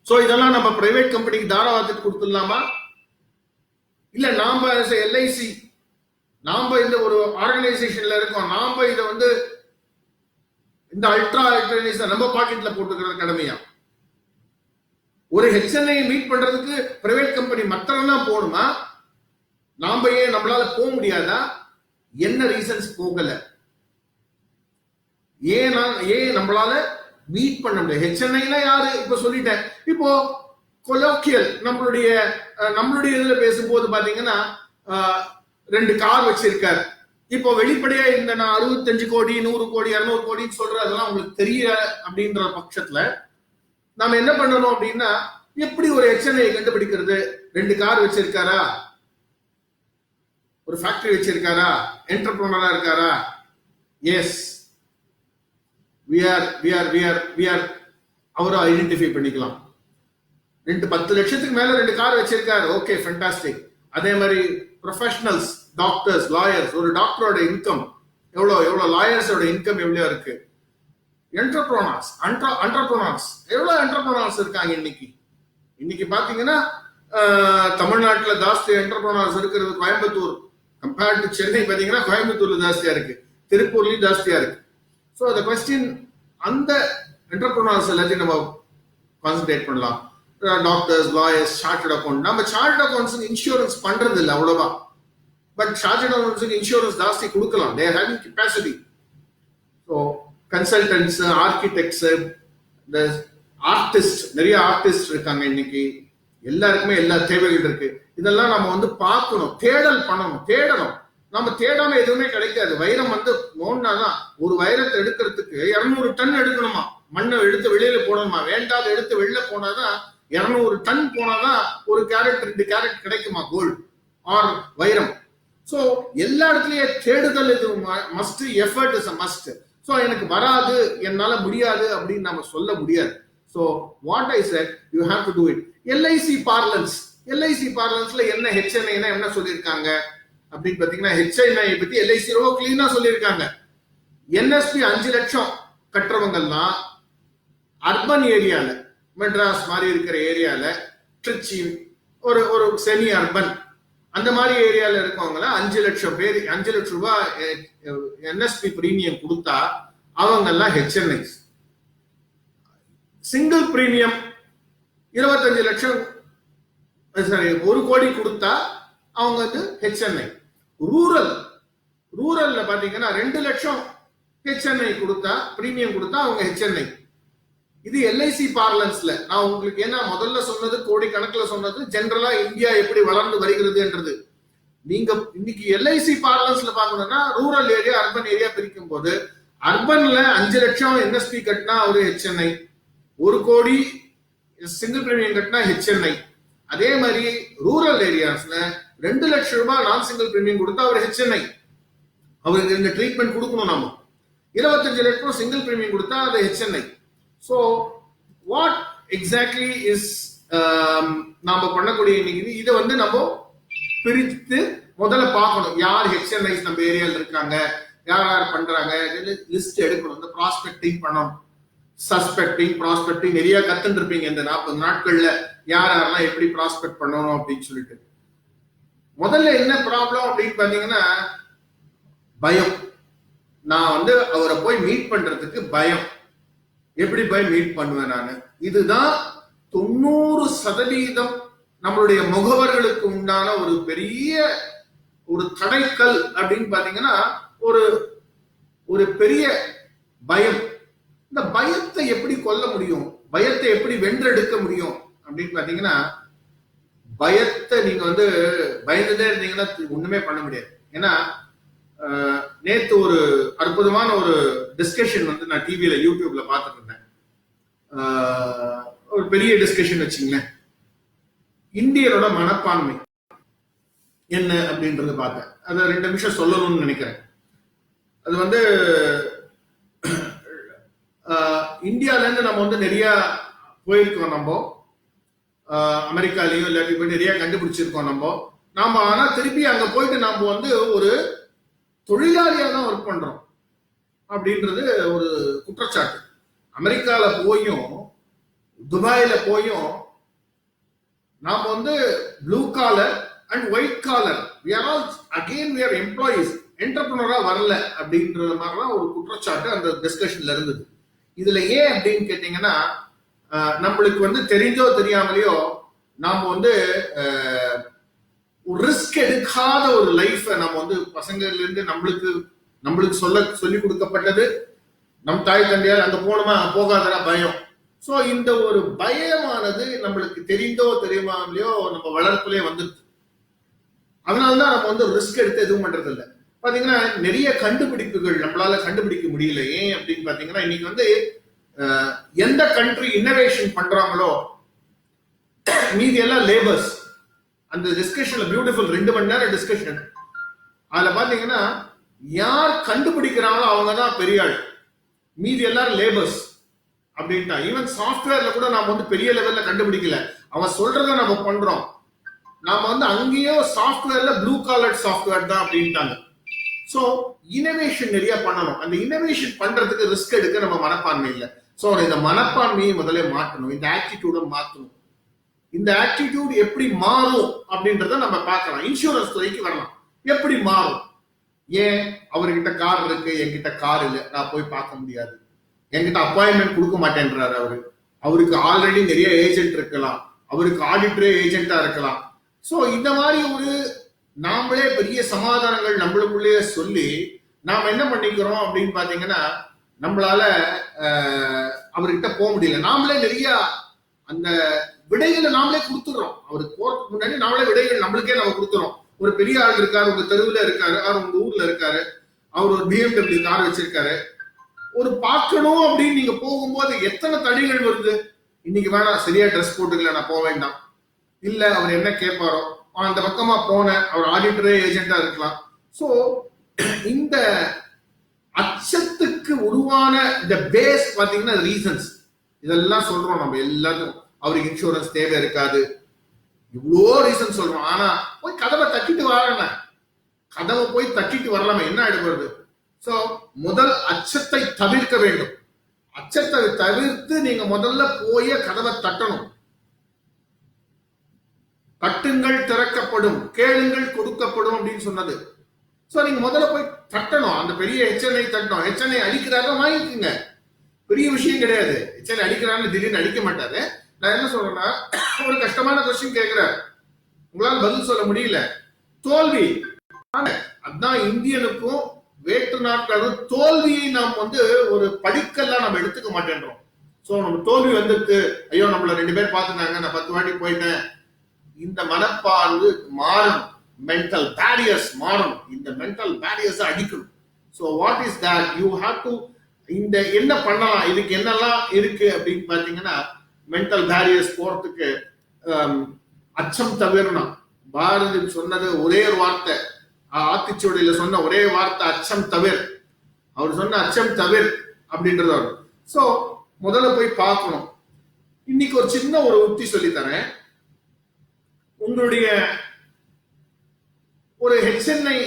Speaker 1: சோ இதெல்லாம் நம்ம பிரைவேட் கம்பெனிக்கு தாராளத்துக்கு கொடுத்துடலாமா? இல்ல நாம எல்ஐசி, நாம இந்த ஒரு ஆர்கனைசேஷன்ல இருக்கோம், நாம இதை வந்து இந்த அல்ட்ரா ஹெச்என்ஐஸ் நம்ம பாக்கெட்ல போட்டுக்கிறது கடமையா? ஒரு ஹெச்என்ஐ மீட் பண்றதுக்கு பிரைவேட் கம்பெனி மத்தெல்லாம் போகணுமா? நாம ஏன் நம்மளால போக முடியாதா? என்ன ரீசன்ஸ் போகல? ஏன் நம்மளால மீட் பண்ண முடியாது? ஹெச்என்ஐனா யாரு இப்ப சொல்லிட்டேன். இப்போ கொலோக்கியல் நம்மளுடைய இதுல பேசும்போது பாத்தீங்கன்னா 2 கார் வச்சிருக்காரு. இப்போ வெளிப்படையா இந்த நான் 65 கோடி 100 கோடி 200 கோடின்னு சொல்றேன், அதெல்லாம் உங்களுக்கு தெரியல அப்படின்ற பட்சத்துல நாம என்ன பண்ணணும் அப்படின்னா, எப்படி ஒரு ஹெச்என்ஐ கண்டுபிடிக்கிறது? 2 கார் வச்சிருக்காரா, ஒரு ஃபேக்டரி வச்சிருக்காரா, என்டர்பிரனரா இருக்காரா? எஸ், we are அவரை ஐடென்டிஃபை பண்ணிக்கலாம். 10 லட்சத்துக்கு மேல 2 கார் வச்சிருக்காரு, ஓகே ஃபேண்டாஸ்டிக். அதே மாதிரி ப்ரொஃபஷனல்ஸ், டாக்டர்ஸ், லாயர்ஸ், ஒரு டாக்டரோட இன்கம் எவ்வளவு, லாயர்ஸோட இன்கம் எவ்வளவு இருக்கு, என்டர்பிரனர்ஸ் எவ்வளவு என்டர்பிரனர்ஸ் இருக்காங்க இன்னைக்கு பாத்தீங்கன்னா தமிழ்நாட்டுல ஜாஸ்தி என்டர்பிரனர்ஸ் இருக்கிறது கோயம்புத்தூர். கம்பேர்ட் டு சென்னை பாத்தீங்கன்னா கோயம்புத்தூர்ல ஜாஸ்தியா இருக்கு, திருப்பூர்லயும் ஜாஸ்தியா இருக்கு. ஸோ அந்த கொஸ்டின், அந்த என்டர்பிரனர்ஸ் எல்லாத்தையும் நம்ம கான்சென்ட்ரேட் பண்ணலாம். Doctors, lawyers, chartered account. நம்ம சார்ட்டர்ட் அக்கௌண்ட்ஸ் இன்சூரன்ஸ் பண்றது இல்லை அவ்வளவா, பட் சார்ட்டர்ட் அக்கௌண்ட்ஸுக்கு இன்சூரன்ஸ் ஜாஸ்தி கொடுக்கலாம். தே having capacity. So consultants, architects, இந்த ஆர்டிஸ்ட், நிறைய ஆர்டிஸ்ட் இருக்காங்க இன்னைக்கு. எல்லாருக்குமே எல்லா தேவைகள் இருக்கு. இதெல்லாம் நம்ம வந்து பார்க்கணும், தேடல் பண்ணணும், தேடணும். நம்ம தேடாம எதுவுமே கிடைக்காது. வைரம் வந்து நோண்டாதான், ஒரு வைரத்தை எடுக்கிறதுக்கு 200 டன் எடுக்கணுமா, மண்ணை எடுத்து வெளியில போடணுமா, வேண்டாத எடுத்து வெளில போனாதான் 200 டன் போனாதான் ஒரு கேரட் 2 கேரட் கிடைக்குமா கோல்டு ஆர் வைரம். சோ எல்லா இடத்துலயும் தேடுதல் இது must, effort is a must. So எனக்கு வராது, என்னால முடியாது அப்படின்னு நம்ம சொல்ல முடியாது. So what I said, you have to do it. LIC பார்லன்ஸ்ல என்ன ஹெச்என்ஐனா என்ன சொல்லியிருக்காங்க அப்படின்னு பாத்தீங்கன்னா, ஹெச்என்ஐ பத்தி எல்ஐசி ரொம்ப கிளீனா சொல்லியிருக்காங்க. என்எஸ்பி 5 லட்சம் கட்டுறவங்கலாம் அர்பன் ஏரியால, மெட்ராஸ் மாதிரி இருக்கிற ஏரியால, திருச்சி, ஒரு செமி அர்பன் அந்த மாதிரி ஏரியால இருக்கவங்க 5 லட்சம் பேர் 5 லட்சம் ரூபாய் என்எஸ்பி பிரீமியம் கொடுத்தா அவங்க எல்லாம் ஹெச்என்ஐஸ். சிங்கிள் பிரீமியம் 25 லட்சம், சாரி 1 கோடி கொடுத்தா அவங்க வந்து ஹெச்என்ஐ. ரூரல்ல பாத்தீங்கன்னா 2 லட்சம் ஹெச்என்ஐ கொடுத்தா, பிரீமியம் கொடுத்தா அவங்க ஹெச்என்ஐ. இது எல்ஐசி பார்லன்ஸ்ல. நான் உங்களுக்கு ஏன்னா முதல்ல சொன்னது கோடி கணக்குல சொன்னது ஜெனரலா இந்தியா எப்படி வளர்ந்து வருகிறதுன்றது. நீங்க இன்னைக்கு எல்ஐசி பார்லன்ஸ்ல பாக்கணும்னா ரூரல் ஏரியா, அர்பன் ஏரியா பிரிக்கும் போது, அர்பன்ல 5 லட்சம் என்எஸ்பி கட்டினா அவரு ஹெச்என்ஐ, 1 கோடி சிங்கிள் பிரீமியம் கட்டினா ஹெச்என்ஐ. அதே மாதிரி ரூரல் ஏரியாஸ்ல 2 லட்சம் ரூபாய் நான் சிங்கிள் பிரீமியம் கொடுத்தா அவர் ஹெச்என்ஐ, அவருக்கு இந்த ட்ரீட்மெண்ட் கொடுக்கணும். நாம 25 லட்சம் சிங்கிள் பிரீமியம் கொடுத்தா அது HNI. So what exactly is நாம பண்ணக்கூடிய இன்னைக்கு இதை வந்து நம்ம பிரித்து முதல்ல பார்க்கணும். யார் ஹெச்என்ஐஸ் நம்ம ஏரியால இருக்காங்க, யார் யார் பண்றாங்க, லிஸ்ட் எடுக்கணும். இந்த ப்ராஸ்பெக்டிங் பண்ணணும். சஸ்பெக்டிங், ப்ராஸ்பெக்டிங் நிறைய கத்துட்டு இருப்பீங்க இந்த 40 நாட்கள்ல, யார் யாரெல்லாம் எப்படி ப்ராஸ்பெக்ட் பண்ணணும் அப்படின்னு சொல்லிட்டு. முதல்ல என்ன ப்ராப்ளம் அப்படின்னு பாத்தீங்கன்னா பயம். நான் வந்து அவரை போய் மீட் பண்றதுக்கு பயம். எப்படி போய் மீட் பண்ணுவேன் நானு? இதுதான் 90% நம்மளுடைய முகவர்களுக்கு உண்டான ஒரு பெரிய ஒரு தடைக்கல் அப்படின்னு பாத்தீங்கன்னா, ஒரு ஒரு பெரிய பயம். இந்த பயத்தை எப்படி கொல்ல முடியும், பயத்தை எப்படி வென்றெடுக்க முடியும் அப்படின்னு பாத்தீங்கன்னா, பயத்தை நீங்க வந்து பயந்துட்டே இருந்தீங்கன்னா ஒண்ணுமே பண்ண முடியாது. ஏன்னா நேத்து ஒரு அற்புதமான ஒரு டிஸ்கஷன் வந்து நான் டிவியில யூடியூப்ல பார்த்துட்டு இருந்தேன். ஒரு பெரிய டிஸ்கஷன் வச்சுங்களேன். இந்தியரோட மனப்பான்மை என்ன அப்படின்றத பார்த்தேன். அதை 2 நிமிஷம் சொல்லணும்னு நினைக்கிறேன். அது வந்து இந்தியால இருந்து நம்ம வந்து நிறைய போயிருக்கோம். நம்ம அமெரிக்காலையும் இல்லாட்டி போய் நிறைய கண்டுபிடிச்சிருக்கோம். நாம ஆனா திருப்பி அங்க போயிட்டு நாம வந்து ஒரு தொழிலாளியா தான் ஒர்க் பண்றோம் அப்படின்றது ஒரு குற்றச்சாட்டு. அமெரிக்கால போயும் துபாயில போயும் நாம வந்து blue collar and white collar we are employees, என்டர்பிரனரா வரல அப்படின்ற மாதிரிலாம் ஒரு குற்றச்சாட்டு அந்த டிஸ்கஷன்ல இருந்தது. இதுல ஏன் அப்படின்னு கேட்டீங்கன்னா, நம்மளுக்கு வந்து தெரிஞ்சோ தெரியாமலையோ நாம வந்து ஒரு ரிஸ்க் எடுக்காத ஒரு லைஃப நம்ம வந்து பசங்கள்ல இருந்து நம்மளுக்கு சொல்லி கொடுக்கப்பட்டது. நம் தாய் தந்தையார் அங்க போனோமா போகாதனா பயம். சோ இந்த ஒரு பயமானது நம்மளுக்கு தெரிந்தோ தெரியாமலையோ நம்ம வளர்ப்புலயே வந்துருது. அதனாலதான் நம்ம வந்து ரிஸ்க் எடுத்து எதுவும் பண்றது இல்லை. பாத்தீங்கன்னா நிறைய கண்டுபிடிப்புகள் நம்மளால கண்டுபிடிக்க முடியல. ஏன் அப்படின்னு பாத்தீங்கன்னா, இன்னைக்கு வந்து எந்த கண்ட்ரி இன்னோவேஷன் பண்றாங்களோ மீதி எல்லாம் லேபர்ஸ். அந்த டிஸ்கஷன்ல பியூட்டிஃபுல் 2 மணி நேரம் டிஸ்கஷன். அதுல பாத்தீங்கன்னா யார் கண்டுபிடிக்கிறாங்களோ அவங்க தான் பெரிய ஆள், மீதி எல்லாரும் லேபர்ஸ் அப்படின்ட்டா. ஈவன் சாஃப்ட்வேர்ல கூட நாம வந்து பெரிய லெவல்ல கண்டுபிடிக்கல, அவன் சொல்றத நம்ம பண்றோம். நாம வந்து அங்கேயும் சாஃப்ட்வேர்ல ப்ளூ காலர் சாஃப்ட்வேர் தான் அப்படின்ட்டாங்க. சோ இனோவேஷன் நிறைய பண்ணணும். அந்த இனோவேஷன் பண்றதுக்கு ரிஸ்க் எடுக்க நம்ம மனப்பான்மை இல்லை. சோ இந்த மனப்பான்மையை முதல்ல மாற்றணும், இந்த ஆட்டிடியூட மாற்றணும். இந்த ஆட்டிடியூட் எப்படி மாறும் அப்படின்றத நம்ம பார்க்கலாம். இன்சூரன்ஸ் துறைக்கு வரலாம். எப்படி மாறும்? ஏன் அவர்கிட்ட கார் இருக்கு, என்கிட்ட கார் இல்லை, நான் போய் பார்க்க முடியாது, என்கிட்ட அப்பாயின்மெண்ட் கொடுக்க மாட்டேன்றாரு அவருக்கு ஆல்ரெடி நிறைய ஏஜென்ட் இருக்கலாம், அவருக்கு ஆடிட்டரே ஏஜென்டா இருக்கலாம். சோ இந்த மாதிரி ஒரு நாமளே பெரிய சமாதானங்கள் நம்மளுக்குள்ளேயே சொல்லி நாம என்ன பண்ணிக்கிறோம் அப்படின்னு பாத்தீங்கன்னா, நம்மளால அவர்கிட்ட போக முடியல. நாமளே நிறைய அந்த விடைகளை நாமளே கொடுத்துடுறோம். அவருக்கு போறதுக்கு முன்னாடி நாமளே விடைகள் நம்மளுக்கே நம்ம கொடுத்துறோம். ஒரு பெரிய ஆள் இருக்காரு, உங்க தெருவில் இருக்காரு, அவர் உங்க ஊர்ல இருக்காரு, அவர் ஒரு BMW கார் வச்சிருக்காரு. ஒரு பார்க்கணும் அப்படின்னு நீங்க போகும்போது எத்தனை தடைகள் வருது. இன்னைக்கு வேணாம், சரியா ட்ரெஸ் போட்டுக்கல, நான் போக வேண்டாம், இல்ல அவர் என்ன கேட்பாரோ, அந்த பக்கமா போனேன், அவர் ஆடிட்டரே ஏஜென்டா இருக்கலாம். சோ இந்த அச்சத்துக்கு உருவான இந்த பேஸ் பாத்தீங்கன்னா ரீசன்ஸ் இதெல்லாம் சொல்றோம் நம்ம எல்லாத்துக்கும். அவருக்கு இன்சூரன்ஸ் தேவை இருக்காது, இவ்வளோ ரீசன் சொல்றோம். ஆனா போய் கதவை தட்டிட்டு வரலாமே, கதவை போய் தட்டிட்டு வரலாமே, என்ன ஆயிடுவது? சோ முதல் அச்சத்தை தவிர்க்க வேண்டும். அச்சத்தை தவிர்த்து நீங்க முதல்ல போய் கதவை தட்டணும். தட்டுங்கள் திறக்கப்படும், கேளுங்கள் கொடுக்கப்படும் அப்படின்னு சொன்னது. சோ நீங்க முதல்ல போய் தட்டணும். அந்த பெரிய HNI தட்டணும். HNI அடிக்கிறாங்க, வாங்கிக்குங்க, பெரிய விஷயம் கிடையாது. HNI அடிக்கிறான்னு திடீர்னு அடிக்க மாட்டாரு. நான் என்ன சொல்றேன்னா, ஒரு கஷ்டமான கொஸ்டின் கேட்கிறார், உங்களால பதில் சொல்ல முடியல, தோல்வி. அதான் இந்தியனுக்கும் வேற்று நாட்களும் தோல்வியை நாம் வந்து ஒரு படிக்கெல்லாம் நம்ம எடுத்துக்க மாட்டேன்றோம். சோ நம்ம தோல்வி வந்துட்டு ஐயோ நம்மள 2 பேர் பாத்துட்டாங்க, நான் 10 வாட்டி போயிட்டேன். இந்த மனப்பார்வை மாறணும், மென்டல் பேரியர்ஸ் மாறணும். இந்த மென்டல் பேரியர்ஸ் அடிக்கணும். So what is that? You have to இந்த என்ன பண்ணலாம், இதுக்கு என்னெல்லாம் இருக்கு அப்படின்னு பாத்தீங்கன்னா, மென்டல் பேரியர்ஸ் போறதுக்கு அச்சம் தவிரணும். பாரதி சொன்னது ஒரே ஒரு வார்த்தை, ஆத்திச்சூடியில சொன்ன ஒரே வார்த்தை அச்சம் தவிர. அவர் சொன்ன அச்சம் தவிர அப்படின்றது அவர். சோ முதல்ல போய் பார்க்கணும். இன்னைக்கு ஒரு சின்ன ஒரு உத்தி சொல்லித்தரேன். உங்களுடைய ஒரு HNI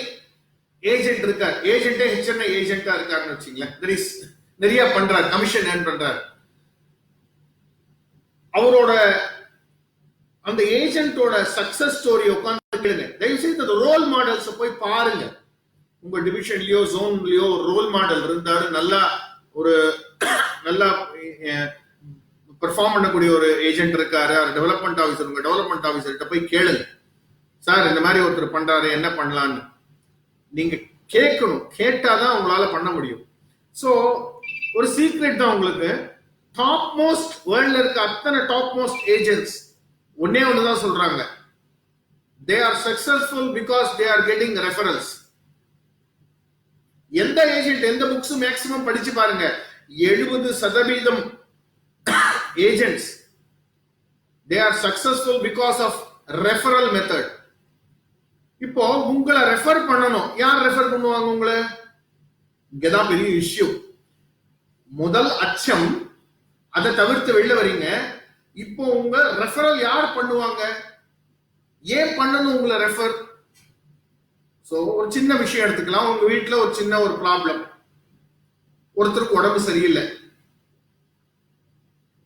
Speaker 1: ஏஜென்ட் இருக்கார், ஏஜென்டே HNI ஏஜென்டா இருக்காருன்னு வச்சுங்களேன், நிறைய பண்றாரு, கமிஷன் ஏர்ன் பண்றாரு. அவரோட அந்த ஏஜென்ட்டோட சக்சஸ் ஸ்டோரி உட்கார்ந்து கேளுங்க. தயவு செய்து அந்த ரோல் மாடல்ஸ் போய் பாருங்க. உங்க டிவிஷன்லயோ ஜோன்லயோ ரோல் மாடல் இருந்தாரு, நல்லா ஒரு நல்லா பெர்ஃபார்ம் பண்ணக்கூடிய ஒரு ஏஜென்ட் இருக்காரு, டெவலப்மெண்ட் ஆஃபீஸர், உங்க டெவலப்மெண்ட் ஆஃபீஸர்கிட்ட போய் கேளுங்க, சார் இந்த மாதிரி ஒருத்தர் பண்றாரு என்ன பண்ணலான்னு நீங்க கேட்கணும். கேட்டாதான் உங்களால பண்ண முடியும். சோ ஒரு சீக்ரெட் தான் உங்களுக்கு. டாப் மோஸ்ட் வேர்ல்ட்ல இருக்க அத்தனை டாப் மோஸ்ட் ஏஜென்ட்ஸ் ஒன்னே ஒண்ணுதான் சொல்றாங்க, they are successful because they are getting referrals. எந்த ஏஜென்ட் எந்த புக்ஸ் மேக்ஸிமம் படிச்சு பாருங்க, 70% agents they are successful because of referral method. இப்போ உங்களை ரெஃபர் பண்ணணும், யார் ரெஃபர் பண்ணுவாங்க உங்களை? இங்கதான் பெரிய இஷ்யூ. முதல் அச்சம், அதை தவிர்த்து வெளில வரீங்க. இப்போ உங்க ரெஃபரல் யார் பண்ணுவாங்க? ஏன் பண்ணணும் உங்களை ரெஃபர்? சோ ஒரு சின்ன விஷயம் எடுத்துக்கலாம். உங்க வீட்டுல ஒரு சின்ன ஒரு ப்ராப்ளம், ஒருத்தருக்கு உடம்பு சரியில்லை,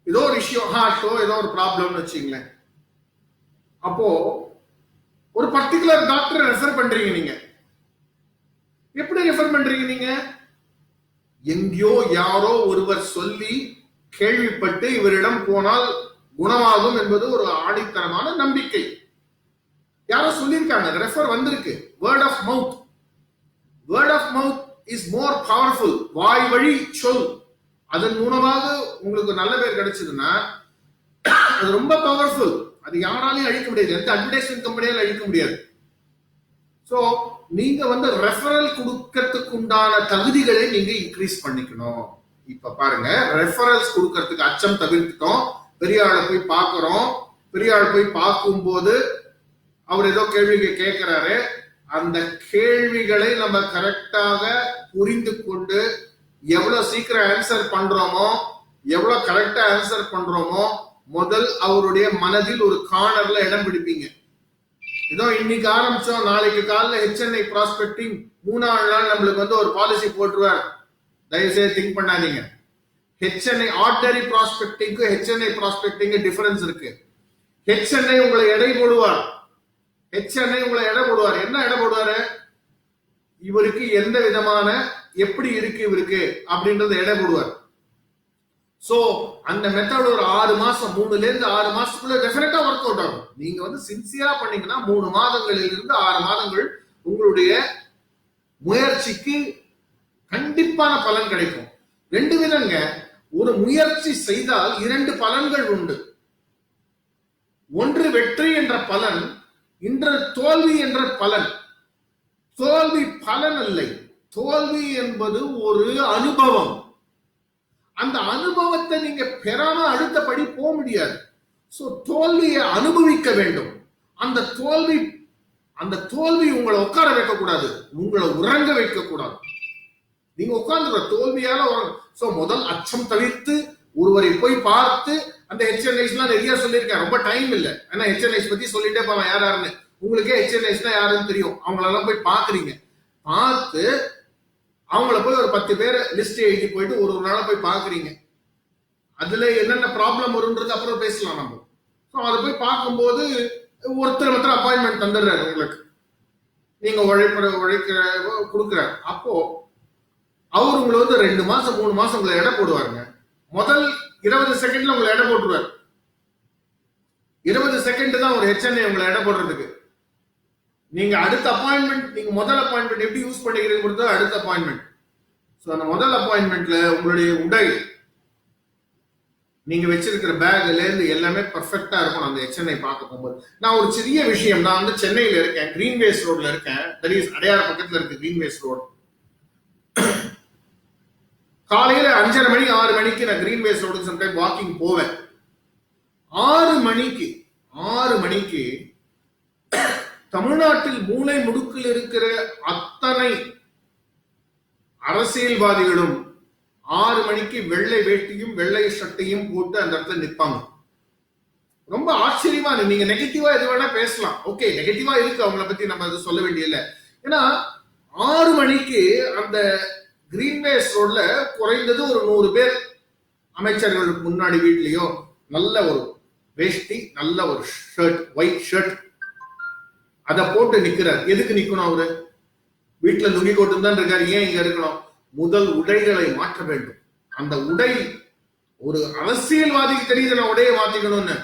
Speaker 1: ஏதோ ஒரு விஷயம், ஹார்ட்டோ ஏதோ ஒரு ப்ராப்ளம்னு வச்சுங்களேன். அப்போ ஒரு பர்டிகுலர் டாக்டரை ரெஃபர் பண்றீங்க. நீங்க எப்படி ரெஃபர் பண்றீங்க? நீங்க எங்கேயோ யாரோ ஒருவர் சொல்லி கேள்விப்பட்டு இவரிடம் போனால் குணமாகும் என்பது ஒரு ஆணித்தரமான நம்பிக்கை. யாரோ சொல்லியிருக்காங்க, ரெஃபர் வந்திருக்கு. Word of mouth, word of mouth is more powerful. வாய் வழி சொல், அதன் மூலமாக உங்களுக்கு நல்ல பேர் கிடைச்சதுன்னா அது ரொம்ப பவர்ஃபுல். அது யாராலையும் அழிக்க முடியாது, எந்த அட்வர்டைஸ்மெண்ட் கம்பெனியால அழிக்க முடியாது. சோ நீங்க ரெஃபரல் கொடுக்கறதுக்கு உண்டான தகுதிகளை நீங்க இன்க்ரீஸ் பண்ணிக்கணும். இப்ப பாருங்க, ரெஃபரல்ஸ் கொடுக்கறதுக்கு அச்சம் தவிர்த்துட்டோம். பெரிய ஆளை போய் பார்க்கிறோம், பெரிய ஆள் போய் பார்க்கும் போது அவர் ஏதோ கேள்விகள் கேட்கிறாரு, அந்த கேள்விகளை நம்ம கரெக்டாக புரிந்து கொண்டு எவ்வளவு சீக்கிரம் ஆன்சர் பண்றோமோ, எவ்வளவு கரெக்டா ஆன்சர் பண்றோமோ, முதல் அவருடைய மனதில் ஒரு கார்னர்ல இடம் பிடிப்பீங்க. ஏதோ இன்னைக்கு ஆரம்பிச்சோம், நாளைக்கு காலைல HNI ப்ராஸ்பெக்டிங் 3ஆவது நாள் நம்மளுக்கு ஒரு பாலிசி போட்டுருவார். தயவுசெய்து திங்க் பண்ணாதீங்க. HNI ஆர்டினரி ப்ராஸ்பெக்டிங்க்கு HNI ப்ராஸ்பெக்டிங் டிஃபரன்ஸ் இருக்கு. HNI உங்களை எடை போடுவார். HNI உங்களை எடை போடுவார். என்ன எடை போடுவாரு? இவருக்கு எந்த விதமான எப்படி இருக்கு இவருக்கு அப்படின்றத எடை போடுவார். சோ அந்த மெத்தட் ஒரு 6 மாசம், 3ல இருந்து 6 மாசத்துக்குள்ள டெஃபினட்டா ஒர்க் அவுட் ஆகும். நீங்க சின்சியரா பண்ணீங்கன்னா 3 மாதங்களில் இருந்து 6 மாதங்கள் உங்களுடைய முயற்சிக்கு கண்டிப்பான பலன் கிடைக்கும். 2 விதங்க. ஒரு முயற்சி செய்தால் 2 பலன்கள் உண்டு. ஒன்று வெற்றி என்ற பலன், இன்று தோல்வி என்ற பலன். தோல்வி பலன் இல்லை, தோல்வி என்பது ஒரு அனுபவம். அந்த அனுபவத்தை நீங்க பெறாம அடுத்தபடி போக முடியாது. சோ தோல்வியை அனுபவிக்க வேண்டும். அந்த தோல்வி உங்களை உட்கார வைக்க கூடாது, உங்களை உறங்க வைக்க கூடாது. நீங்க உட்கார்ந்து தோல்வியால சோ முதல் அச்சம் தவிர்த்து ஒருவரை போய் பார்த்து, அந்த HNIs எல்லாம் நிறைய சொல்லியிருக்கேன், ரொம்ப டைம் இல்லை. ஏன்னா HNIs பத்தி சொல்லிட்டே போலாம் யார் யாருன்னு. உங்களுக்கே HNIs யாருன்னு தெரியும். அவங்களெல்லாம் போய் பாக்குறீங்க. பார்த்து அவங்கள போய் ஒரு 10 பேரை லிஸ்ட் எழுதி போயிட்டு ஒரு நாளை போய் பாக்குறீங்க. அதுல என்னென்ன ப்ராப்ளம் வரும்ன்றது அப்புறம் பேசலாம் நம்ம. அதை போய் பார்க்கும்போது ஒருத்தர் அப்பாயின்மெண்ட் தந்துடுறாரு உங்களுக்கு. நீங்க உழைக்கிற கொடுக்குறாரு. அப்போ அவர் உங்களை 2 மாசம் 3 மாசம் உங்களை எடை போடுவாருங்க. முதல் 20 செகண்ட்ல உங்களை எடை போட்டுருவாரு. 20 செகண்ட் தான் ஒரு HNI உங்களை எடை போடுறதுக்கு. நீங்க அடுத்த அப்பாயின்மெண்ட், நீங்க முதல் அப்பாயின்மெண்ட் எப்படி யூஸ் பண்ணிக்கிறீங்க அடுத்த அப்பாயின்மெண்ட். சோ அந்த முதல் அப்பாயின்மெண்ட்ல உங்களுடைய உடை, நீங்க வச்சிருக்கிற பேக்ல இருந்து எல்லாமே பர்ஃபெக்டா இருக்கும். அந்த HNI பார்க்க போகும்போது நான் ஒரு சிறிய விஷயம், நான் சென்னையில இருக்கேன், கிரீன்வேஸ் ரோட்ல இருக்கேன். தட் இஸ் அடையார் பக்கத்துல இருக்கு கிரீன்வேஸ் ரோட். காலையில 5:30 மணி 6 மணிக்கு நான் கிரீன்வேஸ் ரோடுக்கு சம்டைம் வாக்கிங் போவேன். 6 மணிக்கு தமிழ்நாட்டில் மூளை முடுக்கில் இருக்கிற அத்தனை அரசியல்வாதிகளும் 6 மணிக்கு வெள்ளை வேட்டியும் வெள்ளை சட்டையும் போட்டு அந்த இடத்துல நிற்பாங்க. ரொம்ப ஆச்சரியமா இருக்கு. நீங்க நெகட்டிவா எது வேணா பேசலாம், ஓகே, நெகட்டிவா இருக்கு, அவங்கள பத்தி நம்ம அதை சொல்ல வேண்டியதில்லை. ஏன்னா 6 மணிக்கு அந்த கிரீன்வேஸ் ரோட்ல குறைந்தது ஒரு 100 பேர் அமைச்சர்களுக்கு முன்னாடி வீட்லயோ நல்ல ஒரு வேஷ்டி, நல்ல ஒரு ஷர்ட், ஒயிட் ஷர்ட் அதை போட்டு நிக்கிறார். எதுக்கு நிக்கணும் அவரு? வீட்டுல லுங்கி கோட்டு தான் இருக்காரு, ஏன் இங்க இருக்கணும்? முதல் உடைகளை மாற்ற வேண்டும். அந்த உடை ஒரு அரசியல்வாதிக்கு தெரியுது நான் உடையை மாத்திக்கணும்னு.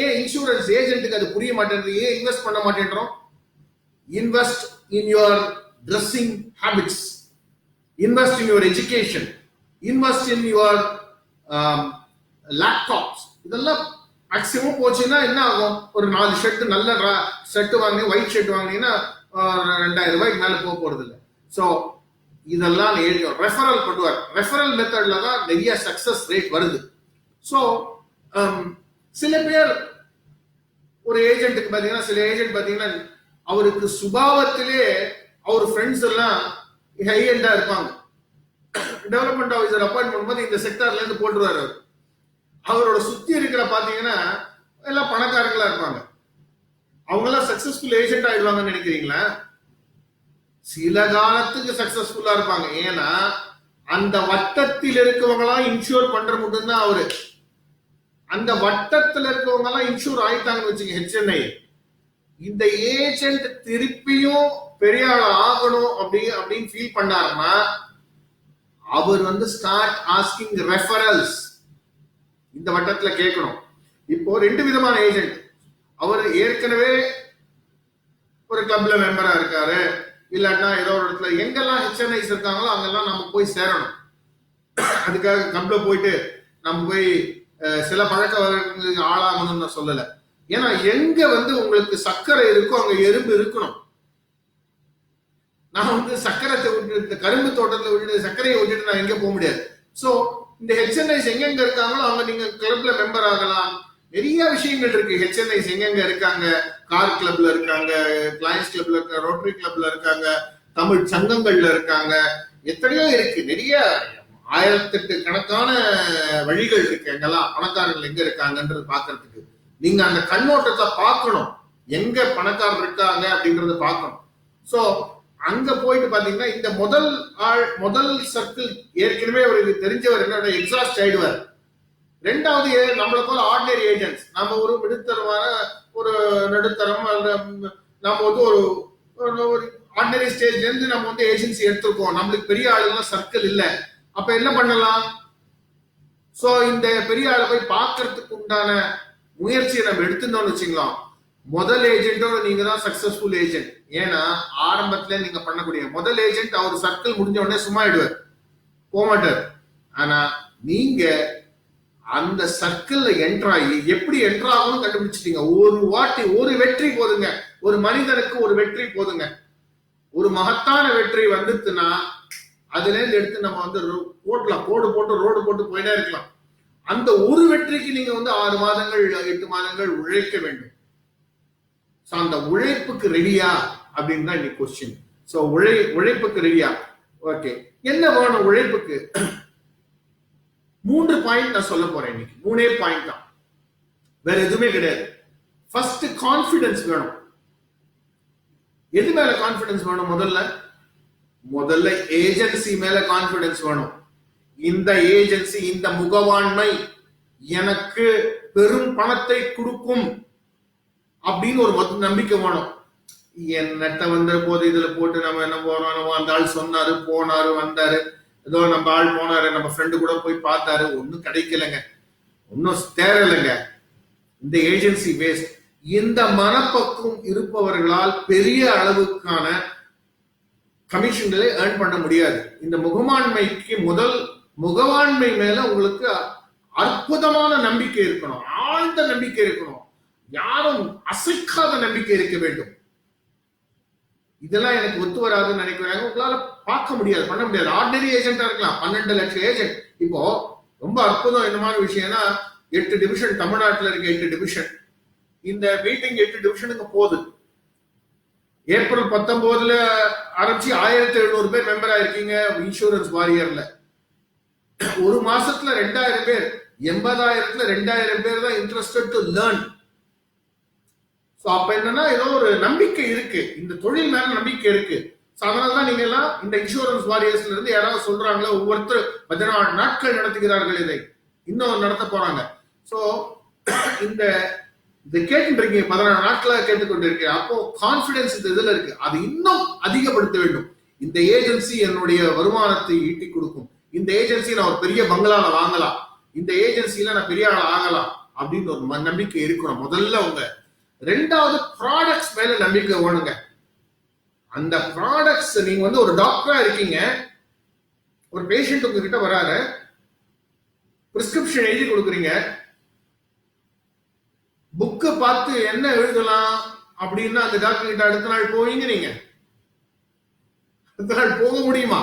Speaker 1: ஏன் இன்சூரன்ஸ் ஏஜென்ட்டுக்கு அது புரிய மாட்டேங்குது? ஏன் இன்வெஸ்ட் பண்ண மாட்டேன்றோம்? Invest in your dressing habits, invest in your education, invest in your laptops. இதெல்லாம் மேக்சிமம் போச்சுன்னா என்ன ஆகும்? ஒரு 4 ஷர்ட் நல்ல ஷர்ட் வாங்கி, ஒயிட் ஷர்ட் வாங்கினீங்கன்னா 2000 ரூபாய்க்கு மேல போக போறது இல்லை. ஸோ இதெல்லாம் ரெஃபரல் பண்ணுவார். ரெஃபரல் மெத்தட்ல தான் நிறைய சக்சஸ் ரேட் வருது. ஸோ சில பேர் ஒரு ஏஜென்ட்டுக்கு பாத்தீங்கன்னா, சில ஏஜென்ட் பாத்தீங்கன்னா அவருக்கு சுபாவத்திலே அவர் ஃப்ரெண்ட்ஸ் எல்லாம் ஹை எண்டா இருப்பாங்க. டெவலப்மெண்ட் ஆஃபீஸர் அப்பாயிண்ட் பண்ணும்போது இந்த செக்டார்ல இருந்து போட்டுருவாரு. அவரோட சுத்தி இருக்கிற பாத்தீங்கன்னா எல்லாம் பணக்காரங்களா இருப்பாங்க. அவங்க எல்லாம் சக்சஸ்ஃபுல் ஏஜென்ட் ஆயிடுவாங்கன்னு நினைக்கிறீங்களா? சில காலத்துக்கு சக்சஸ்ஃபுல்லா இருப்பாங்க. ஏன்னா அந்த வட்டத்தில் இருக்கவங்களாம் இன்சூர் பண்ற மட்டும்தான் அவரு. அந்த வட்டத்தில் இருக்கவங்க எல்லாம் இன்சூர் ஆயிட்டாங்கன்னு வச்சுங்க HNI, இந்த ஏஜென்ட் திருப்பியும் பெரிய ஆள் ஆகணும் அப்படின்னு ஃபீல் பண்ணாருன்னா அவர் வந்து ஸ்டார்ட் ஆஸ்கிங் ரெஃபரல்ஸ். இந்த வட்டத்துல கேட்கணும். இப்போ 2 விதமான ஏஜென்ட். அவர் ஏற்கனவே ஒரு கிளப்ல மெம்பரா இருக்காரு, இல்லாட்டா ஏதோ ஒரு இடத்துல எங்கெல்லாம் HNIs இருக்காங்களோ அங்கெல்லாம் நம்ம போய் சேரணும். அதுக்காக கிளப்ல போயிட்டு நம்ம போய் சில பழக்க வழக்கங்களுக்கு ஆளாகணும்னு நான் சொல்லல. ஏன்னா எங்க வந்து உங்களுக்கு சர்க்கரை இருக்கோ அங்க எறும்பு இருக்கணும். நான் வந்து சக்கரத்தை விட்டு, கரும்பு தோட்டத்தை விட்டுட்டு சர்க்கரையை விட்டுட்டு நான் எங்க போக முடியாது. சோ இந்த HNIs எங்கெங்க இருக்காங்களோ அவங்க நீங்க கிளப்ல மெம்பர் ஆகலாம். நிறைய விஷயங்கள் இருக்கு. HNIs எங்கெங்க இருக்காங்க? கார் கிளப்ல இருக்காங்க, கிளையன்ஸ் கிளப்ல இருக்காங்க, ரோட்டரி கிளப்ல இருக்காங்க, தமிழ் சங்கங்கள்ல இருக்காங்க, எத்தனையோ இருக்கு. நிறைய 1008 கணக்கான வழிகள் இருக்கு. எங்கெல்லாம் பணக்காரர்கள் எங்க இருக்காங்கன்றது பாக்குறதுக்கு நீங்க அந்த கண்ணோட்டத்தை பார்க்கணும். எங்க பணக்காரர் இருக்காங்க அப்படிங்கறத பார்க்கணும். சோ அங்க போயிட்டு பாத்தீங்கன்னா இந்த முதல் சர்க்கிள் ஏற்கனவே அவருக்கு தெரிஞ்சவர் என்னோட எக்ஸாஸ்ட் ஆயிடுவார். ரெண்டாவது நம்மளை போல ஆர்டினரி ஏஜென்ட்ஸ், நம்ம ஒரு நடுத்தரமான ஒரு நடுத்தரம், நம்ம வந்து ஒரு ஆர்டினரி ஸ்டேஜ்ல இருந்து நம்ம வந்து ஏஜென்சி எடுத்திருக்கோம். நம்மளுக்கு பெரிய ஆளுலாம் சர்க்கிள் இல்ல. அப்ப என்ன பண்ணலாம்? சோ இந்த பெரிய ஆளை போய் பார்க்கறதுக்கு உண்டான முயற்சியை நம்ம எடுத்துட்டோம்னு வச்சுக்கலாம். முதல் ஏஜென்ட்டோட நீங்க தான் சக்சஸ்ஃபுல் ஏஜென்ட். ஏன்னா ஆரம்பத்துல நீங்க பண்ணக்கூடிய முதல் ஏஜென்ட் அவர் சர்க்கிள் முடிஞ்ச உடனே சும்மா ஆயிடுவார், போகமாட்டார். ஆனா நீங்க அந்த சர்க்கிள்ல என்டர் ஆகி எப்படி என்டர் ஆகணும் கண்டுபிடிச்சிட்டீங்க. ஒரு வாட்டி ஒரு வெற்றி போதுங்க. ஒரு மனிதனுக்கு ஒரு வெற்றி போதுங்க. ஒரு மகத்தான வெற்றி வந்துச்சுன்னா அதுல இருந்து எடுத்து நம்ம வந்து போடலாம், கோடு போட்டு ரோடு போட்டு போயிட்டே இருக்கலாம். அந்த ஒரு வெற்றிக்கு நீங்க வந்து 6 மாதங்கள் 8 மாதங்கள் உழைக்க வேண்டும். அந்த உழைப்புக்கு ரெடியா அப்படின்னு தான் இன்னைக்கு கொஸ்டின். சோ உழைப்புக்கு ரெடியா? ஓகே, என்ன வேணும் உழைப்புக்கு? 3 பாயிண்ட் நான் சொல்ல போறேன் இன்னைக்கு. 3 பாயிண்ட் தான், வேற எதுவுமே கிடையாது. ஃபர்ஸ்ட் கான்பிடன்ஸ் வேணும். எது மேல கான்பிடன்ஸ் வேணும்? முதல்ல ஏஜென்சி மேல கான்பிடன்ஸ் வேணும். இந்த ஏஜென்சி, இந்த முகவாண்மை எனக்கு பெரும் பணத்தை கொடுக்கும் அப்படின்னு ஒரு நம்பிக்கை வேணும். என்னட்ட வந்த போது இதுல போட்டு நம்ம என்ன போறோம், அந்த ஆள் சொன்னாரு, போனாரு, வந்தாரு, ஏதோ நம்ம ஆள் போனாரு, நம்ம ஃப்ரெண்டு கூட போய் பார்த்தாரு, ஒன்னும் கிடைக்கலங்க, ஒன்னும் தேரலைங்க, இந்த ஏஜென்சி வேஸ்ட். இந்த மனப்பக்குவம் இருப்பவர்களால் பெரிய அளவுக்கான கமிஷன்களை ஏர்ன் பண்ண முடியாது. இந்த முகவாண்மைக்கு முகவாண்மை மேல உங்களுக்கு அற்புதமான நம்பிக்கை இருக்கணும், ஆழ்ந்த நம்பிக்கை இருக்கணும், யாரும் அசைக்காத நம்பிக்கை இருக்க வேண்டும். இதெல்லாம் எனக்கு ஒத்து வராதுன்னு நினைக்கிறாங்க. உங்களால பார்க்க முடியாது, பண்ண முடியாது. ஆர்டினரி ஏஜென்டா இருக்கலாம், 12 லட்சம் ஏஜென்ட். இப்போ ரொம்ப அற்புதம் என்ன மாதிரி விஷயம்னா 8 டிவிஷன் தமிழ்நாட்டில் இருக்க 8 டிவிஷன். இந்த மீட்டிங் 8 டிவிஷனுக்கு போகுது. ஏப்ரல் 19 ஆரம்பிச்சு 1700 பேர் மெம்பர் ஆயிருக்கீங்க இன்சூரன்ஸ் வாரியர்ல. ஒரு மாசத்துல 2000 பேர், 80,000த்துல 2000 பேர் தான் இன்ட்ரெஸ்டட் டு லேர்ன். அப்ப என்னன்னா ஏதோ ஒரு நம்பிக்கை இருக்கு, இந்த தொழில் மேல நம்பிக்கை இருக்கு. அதனாலதான் நீங்க எல்லாம் இந்த இன்சூரன்ஸ் வாரியர்ஸ்ல இருந்து யாராவது சொல்றாங்களா, ஒவ்வொருத்தர் 14 நாட்கள் நடத்துகிறார்கள், இதை இன்னும் நடத்த போறாங்க. சோ இதை கேட்டுருக்கீங்க, 14 நாட்களா கேட்டுக்கொண்டு இருக்கேன். அப்போ கான்பிடன்ஸ் இதுல இருக்கு, அது இன்னும் அதிகப்படுத்த வேண்டும். இந்த ஏஜென்சி என்னுடைய வருமானத்தை ஈட்டி கொடுக்கும், இந்த ஏஜென்சி நான் ஒரு பெரிய பங்களால வாங்கலாம், இந்த ஏஜென்சில நான் பெரிய ஆள் ஆகலாம் அப்படின்னு ஒரு நம்பிக்கை இருக்கணும் முதல்ல உங்க. ரெண்டாவது ப்ராடக்ட்ஸ் மேல நம்பிக்கை வேணுங்க. அந்த ப்ராடக்ட்ஸ், நீங்க வந்து ஒரு டாக்டரா இருக்கீங்க, ஒரு பேஷண்ட் உங்ககிட்ட வராரு, பிரிஸ்கிரிப்ஷன் எழுதி கொடுக்குறீங்க, புக்கை பார்த்து என்ன எழுதலாம் அப்படின்னா அந்த டாக்டர் கிட்ட அடுத்த நாள் போவீங்க. நீங்க அடுத்த நாள் போக முடியுமா?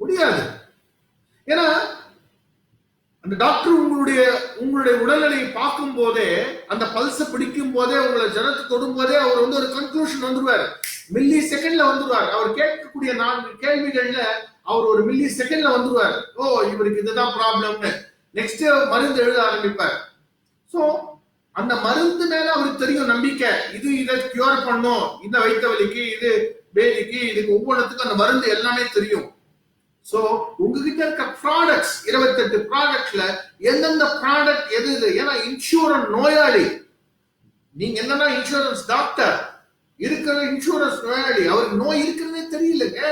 Speaker 1: முடியாது. ஏன்னா அந்த டாக்டர் உங்களுடைய உடல்நிலையை பார்க்கும் போதே, அந்த பல்ஸை பிடிக்கும் போதே, உங்களை ஜனத்தை தொடும் போதே அவர் வந்து ஒரு கன்க்ளூஷன் வந்துருவார், மில்லி செகண்ட்ல வந்துருவார். அவர் கேட்கக்கூடிய 4 கேள்விகள்ல அவர் ஒரு மில்லி செகண்ட்ல வந்துருவார். ஓ, இவருக்கு இதுதான் ப்ராப்ளம்னு. நெக்ஸ்ட் மருந்து எழுத ஆரம்பிப்பார். சோ அந்த மருந்து மேல அவருக்கு தெரியும் நம்பிக்கை, இது இதை கியூர் பண்ணும், இந்த வயிற்று வலிக்கு, இது பேதிக்கு, இதுக்கு ஒவ்வொன்றுத்துக்கும் அந்த மருந்து எல்லாமே தெரியும். சோ உங்ககிட்ட இருக்க ப்ராடக்ட்ஸ் 28 ப்ராடக்ட்ல எந்தெந்த ப்ராடக்ட் எது இது. ஏன்னா இன்சூரன்ஸ் நோயாளி, நீங்க என்னன்னா இன்சூரன்ஸ் டாக்டர், இருக்கிற இன்சூரன்ஸ் நோயாளி, அவருக்கு நோய் இருக்கிறதே தெரியலங்க,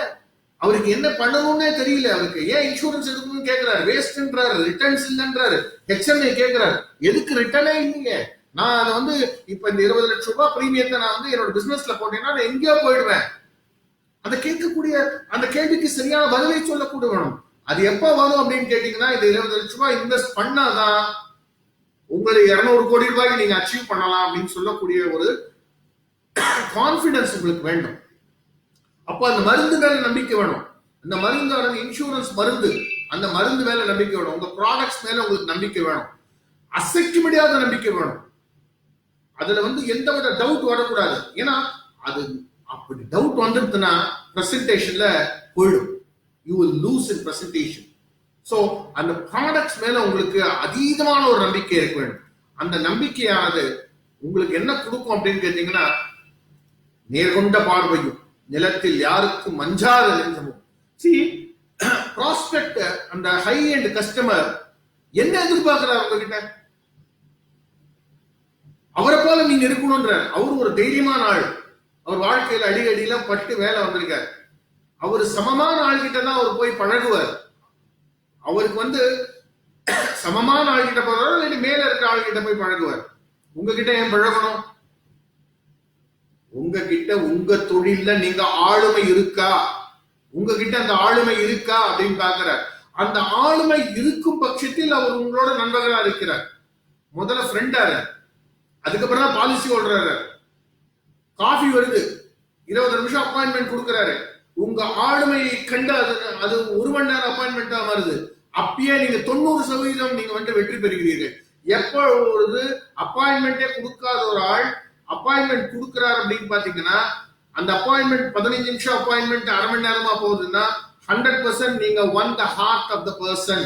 Speaker 1: அவருக்கு என்ன பண்ணணும்னே தெரியல. அவருக்கு ஏன் இன்சூரன்ஸ் எடுக்கணும்னு கேட்கிறாரு, வேஸ்ட்ன்றாரு, ரிட்டர்ன்ஸ் இல்லைன்றாரு, ஹெச்என்ஐ கேட்கிறாரு. எதுக்கு ரிட்டர்னே இல்லைங்க, நான் அதை வந்து இப்ப இந்த 20 லட்சம் ரூபாய் பிரீமியத்தை நான் வந்து என்னோட பிசினஸ்ல போட்டேன்னா நான் எங்கேயோ போயிடுவேன். அதை கேட்கக்கூடிய அந்த கேள்விக்கு சரியான பதிலை சொல்லக்கூடிய வேணும். அது எப்ப வரும் அப்படின்னு கேட்டீங்கன்னா, இது 20 லட்சம் ரூபாய் இன்வெஸ்ட் பண்ணாதான் உங்களை 200 கோடி ரூபாய்க்கு நீங்க அச்சீவ் பண்ணலாம் அப்படின்னு சொல்லக்கூடிய ஒரு கான்பிடன்ஸ் உங்களுக்கு வேண்டும். அப்ப அந்த மருந்து மேல நம்பிக்கை வேணும். அந்த மருந்தான இன்சூரன்ஸ் மருந்து, அந்த மருந்து மேல நம்பிக்கை வேணும். உங்க ப்ராடக்ட்ஸ் மேல உங்களுக்கு நம்பிக்கை வேணும். அசைக்க முடியாத நம்பிக்கை வேணும். அதுல வந்து எந்த வித டவுட் வரக்கூடாது. ஏன்னா அது அப்படி டவுட் வந்துருச்சுன்னா பிரசன்டேஷன்ல போயிடும். You will lose in presentation. So அந்த ப்ராடக்ட்ஸ் மேல உங்களுக்கு அதீதமான ஒரு நம்பிக்கை இருக்க வேண்டும். அந்த நம்பிக்கையானது உங்களுக்கு என்ன கொடுக்கும் அப்படின்னு கேட்டீங்கன்னா, நேர்கொண்ட பார்வையும் நிலத்தில் யாருக்கும் மஞ்சாத நெஞ்சமும். ப்ராஸ்பெக்ட், அந்த ஹை எண்ட் கஸ்டமர் என்ன எதிர்பார்க்கிறார் உங்ககிட்ட? அவரை போல நீங்க இருக்கணும்ன்ற. அவர் ஒரு தைரியமான ஆள், அவர் வாழ்க்கையில அடிக்கடியெல்லாம் பட்டு வேலை வந்திருக்காரு. அவர் சமமான ஆள்கிட்ட தான் அவர் போய் பழகுவார். அவருக்கு வந்து சமமான ஆள்கிட்ட போறாரு, இல்லாட்டி மேல இருக்க ஆள்கிட்ட போய் பழகுவார். உங்ககிட்ட ஏன் பழகணும்? உங்ககிட்ட உங்க தொழில நீங்க ஆளுமை இருக்கா, உங்ககிட்ட அந்த ஆளுமை இருக்கா அப்படின்னு பாக்குறார். அந்த ஆளுமை இருக்கும் பட்சத்தில் அவர் உங்களோட நண்பர்களா இருக்கிறார். முதல்ல ஃப்ரெண்டா, அதுக்கப்புறம் தான் பாலிசி ஓடுறாரு. காஃபி வருது, 20 நிமிஷம் அப்பாயின்மெண்ட் கொடுக்குறாரு. உங்க ஆளுமையை கண்டு அது 1 மணி நேரம் அப்பாயின்மெண்டா வருது. அப்பயே நீங்க 90% நீங்க வந்து வெற்றி பெறுகிறீர்கள். எப்பொழுது அப்பாயின்மெண்டே கொடுக்காத ஒரு ஆள் அப்பாயின்மெண்ட் கொடுக்கிறார் அப்படின்னு பாத்தீங்கன்னா, அந்த அப்பாயின்மெண்ட் 15 நிமிஷம் அப்பாயின்மெண்ட் 1/2 மணி நேரமா போகுதுன்னா 100% நீங்க won the heart of the person.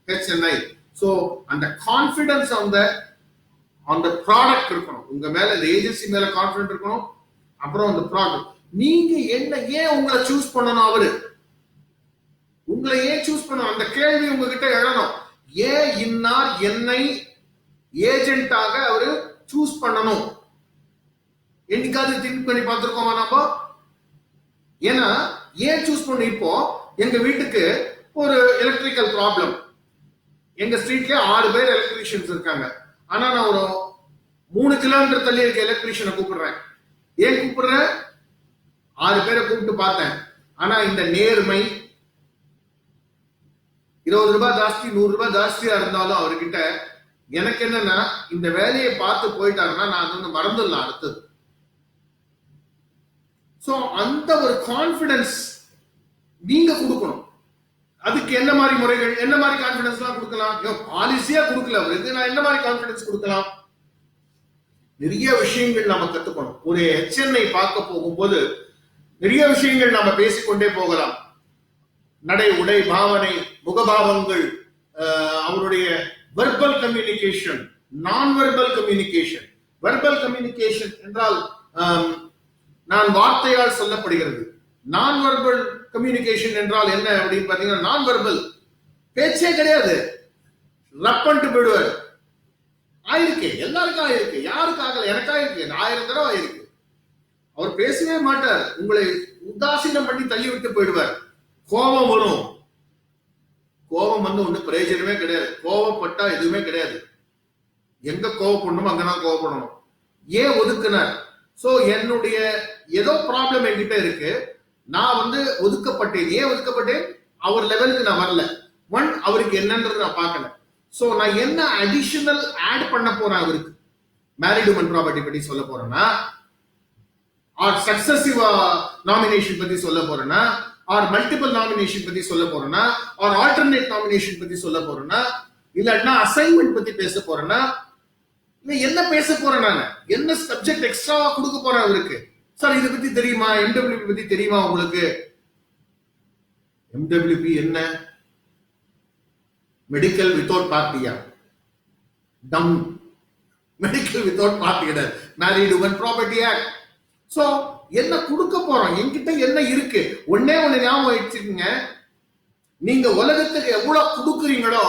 Speaker 1: HNI. So அந்த கான்பிடன்ஸ் அந்த ப்ராடக்ட் இருக்கணும். உங்க மேல இந்த ஏஜென்சி மேல கான்பிடன்ட் இருக்கணும். அப்புறம் அந்த ப்ராடக்ட், நீங்க என்ன, ஏன் உங்களை சூஸ் பண்ணணும்? அவரு உங்களை ஏன் சூஸ் பண்ணணும்? அந்த கேள்வி உங்ககிட்ட எழணும். ஏன் இன்னார் என்னை ஏஜென்ட்டாக அவரு சூஸ் பண்ணணும்? என்னைக்காவது திங்க் பண்ணி பார்த்திருக்கோமா நம்ம? ஏன்னா ஏன் சூஸ் பண்ண? இப்போ எங்க வீட்டுக்கு ஒரு எலக்ட்ரிக்கல் ப்ராப்ளம், எங்க ஸ்ட்ரீட்ல 6 பேர் எலக்ட்ரீஷியன்ஸ் இருக்காங்க. ஆனா நான் ஒரு 3 கிலோமீட்டர் தள்ளி இருக்க எலக்ட்ரீஷியனை கூப்பிடுறேன். ஏன் கூப்பிடுறேன்? 6 பேரை கூப்பிட்டு பார்த்தேன். ஆனா இந்த நேர்மை, 20 ரூபாய் ஜாஸ்தி 100 ரூபாய் ஜாஸ்தியா இருந்தாலும் அவர்கிட்ட எனக்கு என்னன்னா, இந்த வேலையை பார்த்து போயிட்டாருன்னா நான் வந்து மறந்துடலாம் அடுத்தது. சோ அந்த ஒரு கான்பிடன்ஸ் நீங்க கொடுக்கணும். அதுக்கு என்ன மாதிரி முறைகள், என்ன மாதிரி கான்பிடன்ஸ் எல்லாம் கொடுக்கலாம்? பாலிசியா கொடுக்கல அவருக்கு, நான் என்ன மாதிரி கான்பிடன்ஸ் கொடுக்கலாம்? நிறைய விஷயங்கள் நாம கத்துக்கணும். ஒரு HNI பார்க்க போகும்போது நிறைய விஷயங்கள் நாம பேசிக்கொண்டே போகலாம். நடை, உடை, பாவனை, முகபாவங்கள், அவருடைய வெர்பல் கம்யூனிகேஷன், நான் வெர்பல் கம்யூனிகேஷன். வெர்பல் கம்யூனிகேஷன் என்றால் நான் வார்த்தையால் சொல்லப்படுகிறது. நான் வெர்பல் கம்யூனிகேஷன் என்றால் என்ன அப்படின்னு பாத்தீங்கன்னா, நான் வெர்பல் பேச்சே கிடையாது, ரப்பன்ட்டு போயிடுவார். ஆயிருக்கு, எல்லாருக்கும் ஆயிருக்கு. யாருக்கு ஆகல? எனக்கா இருக்கு, 1000 தடவை ஆயிருக்கு. அவர் பேசவே மாட்டார், உங்களை உதாசீனம் பண்ணி தள்ளி விட்டு போயிடுவார். கோபம் வரும், கோபம் வந்து ஒண்ணு பிரயோஜனமே கிடையாது. கோபப்பட்டா எதுவுமே கிடையாது. எங்க கோபப்படணும் அங்கதான் கோபப்படணும். ஏன் ஒதுக்குனார்? சோ என்னுடைய ஏதோ ப்ராப்ளம் என்கிட்ட இருக்கு, நான் வந்து ஒதுக்கப்பட்டேன். ஏன் ஒதுக்கப்பட்டேன்? அவர் லெவலுக்கு நான் வரல. அவருக்கு என்னன்றது நான் பார்க்கல. சோ நான் என்ன அடிஷனல் ஆட் பண்ண போறேன் அவருக்கு? மேரிட் உமன் ப்ராப்பர்ட்டி பத்தி சொல்ல போறேன்னா, ஆர் சக்சசிவ் நாமினேஷன் பத்தி சொல்ல போறேன்னா, ஆர் மல்டிபிள் நாமினேஷன் பத்தி சொல்ல போறேன்னா, ஆர் ஆல்டர்னேட் நாமினேஷன் பத்தி சொல்ல போறேன்னா, இல்லன்னா அசைன்மெண்ட் பத்தி பேச போறேன்னா, இல்ல என்ன பேச போறேன்? நான் என்ன சப்ஜெக்ட் எக்ஸ்ட்ராவா கொடுக்க போறேன் அவருக்கு? சார் இதை பத்தி தெரியுமா? எம்டபிள்யூபி பத்தி தெரியுமா உங்களுக்கு? எம்டபிள்யூபி என்ன? மெடிக்கல் வித்தவுட் பார்ட்டியா? டம். மெடிக்கல் வித்தவுட் பார்ட்டி கிடையாது, married woman property act. So என்ன கொடுக்க போறோம்? என்கிட்ட என்ன இருக்கு? ஒன்னே ஒண்ணு ஞாபகம் வச்சுக்கோங்க, நீங்க உலகத்துக்கு எவ்வளவு கொடுக்குறீங்களோ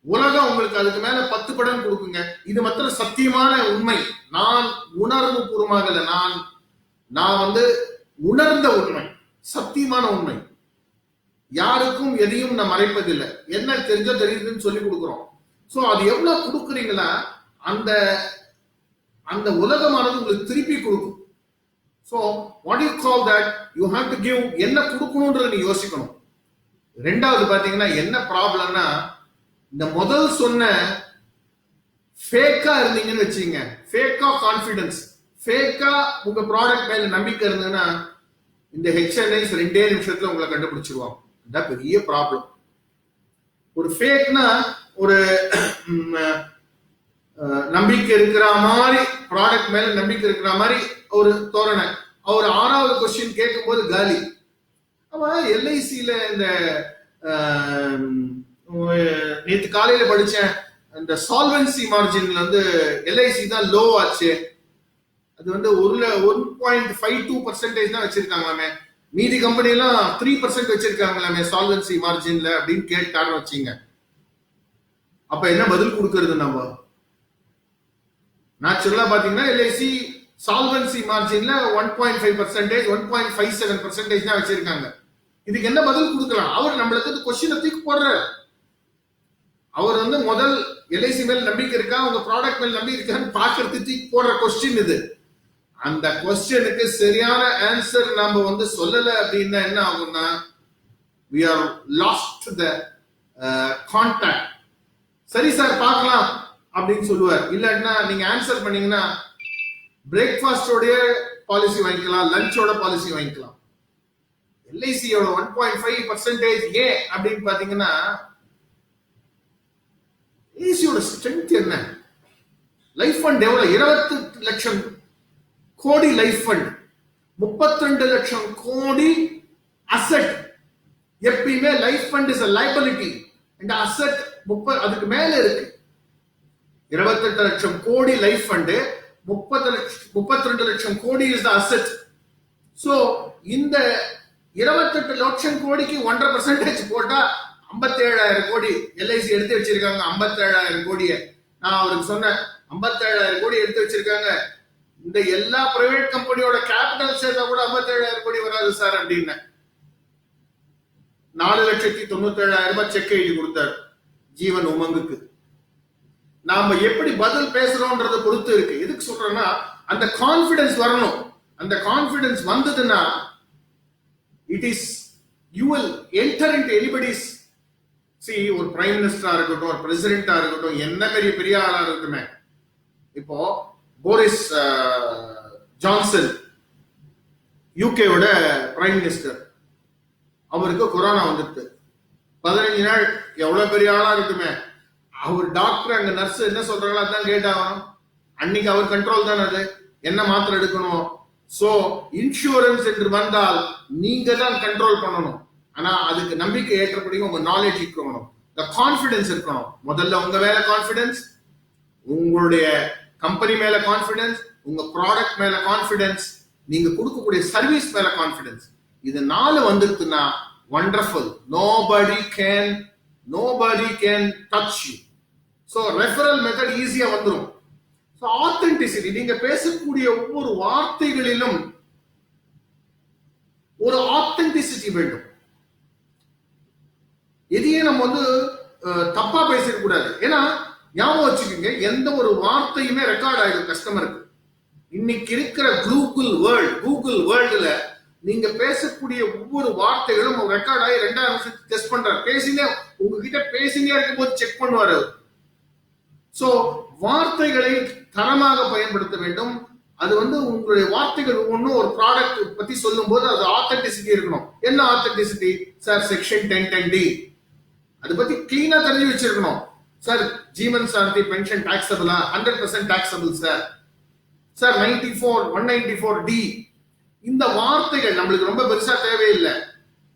Speaker 1: உலகம் உங்களுக்கு அதுக்கு மேல 10 படம் கொடுக்குங்க. இது மாத்திரம் சத்தியமான உண்மை. நான் உணர்வு பூர்வமாக இல்ல, நான் வந்து உணர்ந்த உண்மை, சத்தியமான உண்மை. யாருக்கும் எதையும் நான் மறைப்பதில்லை. என்ன தெரிஞ்சோ தெரியுதுன்னு சொல்லி கொடுக்குறோம். சோ அது எவ்வளவு கொடுக்குறீங்களா அந்த அந்த உலகமானது உங்களுக்கு திருப்பி கொடுக்கும். So what you call that? You have to give. என்ன கொடுக்கணும்ன்றத நீ யோசிக்கணும். ரெண்டாவது பாத்தீங்கன்னா என்ன ப்ராப்ளம்னா, இந்த முதல் சொன்ன ஃபேக்கா இருந்தீங்கன்னு வச்சுங்க, ஃபேக்கா கான்பிடன்ஸ், ஃபேக்கா உங்க ப்ராடக்ட் மேல நம்பிக்கை இருந்ததுன்னா இந்த ஹெச்என்ஐஸ் 2 நிமிஷத்துல உங்களை கண்டுபிடிச்சிருவாங்க. அதான் பெரிய ப்ராப்ளம். ஒரு ஃபேக்னா ஒரு நம்பிக்கை இருக்கிற மாதிரி, ப்ராடக்ட் மேல நம்பிக்கை இருக்கிற மாதிரி ஒரு தோரணை. அவர் 6வது கொஸ்டின் கேட்கும் போது காலி. அவன் எல்ஐசியில இந்த நேற்று காலையில படிச்சேன், இந்த சால்வன்சி மார்ஜின்ல வந்து எல்ஐசி தான் லோ ஆச்சு. அது வந்து 1.52% தான் வச்சிருக்காங்களாமே, மீதி கம்பெனி எல்லாம் 3% வச்சிருக்காங்களாமே சால்வன்சி மார்ஜின்ல அப்படின்னு கேட்டாருன்னு வச்சீங்க. அப்ப என்ன பதில் கொடுக்கறது? நம்ம நேச்சுரலா பாத்தீங்கன்னா எல்ஐசி சால்வன்சி மார்ஜின்ல 1.5%, 1.57% தான் வச்சிருக்காங்க. இதுக்கு என்ன பதில் கொடுக்கலாம்? அவர் நம்மளுக்கு கொஸ்டினை தூக்கி போடுறாரு. அவர் வந்து முதல் எல்ஐசி மேல் நம்பிக்கை இருக்கா, உங்க ப்ராடக்ட் மேல் நம்பிக்கை இருக்கான்னு பாக்குறது தூக்கி போடுற கொஸ்டின் இது. அந்த கொஸ்டினுக்கு சரியான ஆன்சர் நாம வந்து சொல்லல அப்படின்னா என்ன ஆகும்னா, we are lost the contact. சரி சார் பார்க்கலாம் அப்படின்னு சொல்லுவார். இல்லன்னா நீங்க ஆன்சர் பண்ணீங்கன்னா பிரேக்ஃபாஸ்டோட பாலிசி வாங்கிக்கலாம், லஞ்சோட பாலிசி வாங்கிக்கலாம். எல்ஐசியோட 1.5% ஏன் அப்படின்னு பாத்தீங்கன்னா, எல்ஐசியோட ஸ்ட்ரென்த் என்ன? லைஃப் ஃபண்ட் எவ்வளவு? 28 லட்சம் கோடி லைஃப் ஃபண்ட், 32 லட்சம் கோடி அசெட். எப்பயுமே life fund is a liability and asset அதுக்கு மேல இருக்கு. 28 லட்சம் கோடி லைஃப் ஃபண்ட், 32 லட்சம் கோடி இஸ் த அசெட். சோ இந்த 28 லட்சம் கோடிக்கு 1.5% போட்டா 57,000 கோடி எல்ஐசி எடுத்து வச்சிருக்காங்க. 57,000 கோடியை நான் அவருக்கு சொன்னேன், 57,000 கோடி எடுத்து வச்சிருக்காங்க. இந்த எல்லா பிரைவேட் கம்பெனியோட கேபிட்டல் சேர்த்தா கூட 57,000 கோடி வராது சார் அப்படின்னு. 4,97,000 ரூபாய் செக் எழுதி கொடுத்தாரு ஜீவன் உமங்குக்கு. நாம எப்படி பதில் பேசுறோம்ன்றத பொறுத்து இருக்கு. எதுக்கு சொல்றேன்னா, அந்த கான்பிடன்ஸ் வரணும். அந்த கான்பிடன்ஸ் வந்ததுன்னா it is you will enter into anybody's. see, ஒரு பிரைம் மினிஸ்டரா இருக்கட்டும், ஒரு பிரசிடென்டா இருக்கட்டும், என்ன பெரிய ஆளா இருக்கட்டுமே. இப்போ போரிஸ் ஜான்சன் யூகேவோட பிரைம் மினிஸ்டர், அவருக்கு கொரோனா வந்துட்டு 15 நாள், எவ்வளவு பெரிய ஆளா இருக்குமே. அவர் டாக்டர், அங்க நர்ஸ் என்ன சொல்றாங்களோ அதான் கேட்டாகணும். அன்னைக்கு அவர் கண்ட்ரோல் தான் அது, என்ன மாத்திரை எடுக்கணும். சோ இன்சூரன்ஸ் என்று வந்தால் நீங்க தான் கண்ட்ரோல் பண்ணணும். ஆனா அதுக்கு நம்பிக்கை ஏற்றபடி உங்க நாலேஜ் இருக்கணும், கான்பிடன்ஸ் இருக்கணும். முதல்ல உங்க மேல கான்பிடன்ஸ், உங்களுடைய கம்பெனி மேல கான்பிடன்ஸ், உங்க ப்ராடக்ட் மேல கான்பிடன்ஸ், நீங்க கொடுக்கக்கூடிய சர்வீஸ் மேல கான்பிடன்ஸ். இது 4 வந்துருக்குன்னா wonderful. Nobody can touch you. So referral method ஈஸியா வந்துரும். So ஆத்தென்டிசிட்டி, நீங்க பேசக்கூடிய ஒவ்வொரு வார்த்தைகளிலும் ஒரு ஆத்தென்டிசிட்டி வேண்டும். எதையே நம்ம வந்து தப்பா பேசிடக்கூடாது. ஏன்னா ஞாபகம் வச்சுக்கோங்க, எந்த ஒரு வார்த்தையுமே ரெக்கார்ட் ஆயிடும் கஸ்டமருக்கு. இன்னைக்கு இருக்கிற கூகுள் வேர்ல்டுல நீங்க பேசக்கூடிய ஒவ்வொரு வார்த்தைகளும் ரெக்கார்ட் ஆகி 2000 வருஷத்துக்கு டெஸ்ட் பண்றாரு. உங்ககிட்ட பேசினே இருக்கும் போது செக் பண்ணுவாரு. சோ வார்த்தைகளை தரமாக பயன்படுத்த வேண்டும். அது வந்து உங்களுடைய வார்த்தைகள் ஒவ்வொன்றும் ஒரு ப்ராடக்ட் பத்தி சொல்லும் போது அது ஆத்தென்டிசிட்டி இருக்கணும். என்ன ஆத்தென்டிசிட்டி சார்? செக்ஷன் 1010D அதை பத்தி கிளீனா தெரிஞ்சு வச்சிருக்கணும். சார் ஜீவன் சாந்தி பென்ஷன் டாக்ஸபிளா? 100% டாக்ஸபிள் சார். Sir 194D. இந்த வார்த்தைகள் நம்மளுக்கு ரொம்ப பெருசா தேவையில்லை.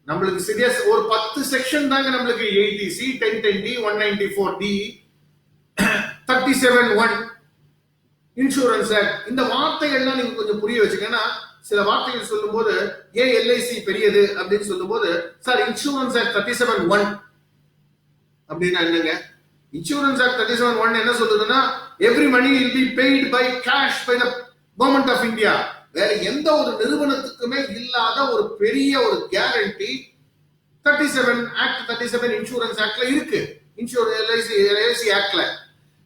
Speaker 1: நம்மளுக்கு சீரியஸ் ஒரு 10 செக்ஷன் தாங்க நம்மளுக்கு. 80C, 1010D, 194D, 37(1) insurance act. இந்த வார்த்தைகள்லாம் நீங்க கொஞ்சம் புரிய வச்சுக்கன்னா, சில வார்த்தைகள் சொல்லும் போது ஏன் LIC பெரியது அப்படின்னு சொல்லும் போது, சார் இன்சூரன்ஸ் ஆக்ட் 37(1) அப்படின்னா என்னங்க? இன்சூரன்ஸ் ஆக்ட் 37(1) என்ன சொல்லுதுன்னா, every money will be paid by cash by the government of India. வேற எந்த ஒரு நிறுவனத்துக்குமே இல்லாத ஒரு பெரிய ஒரு கேரண்டி 37 இன்சூரன்ஸ் ஆக்ட்ல இருக்கு. LIC ஆக்ட்ல.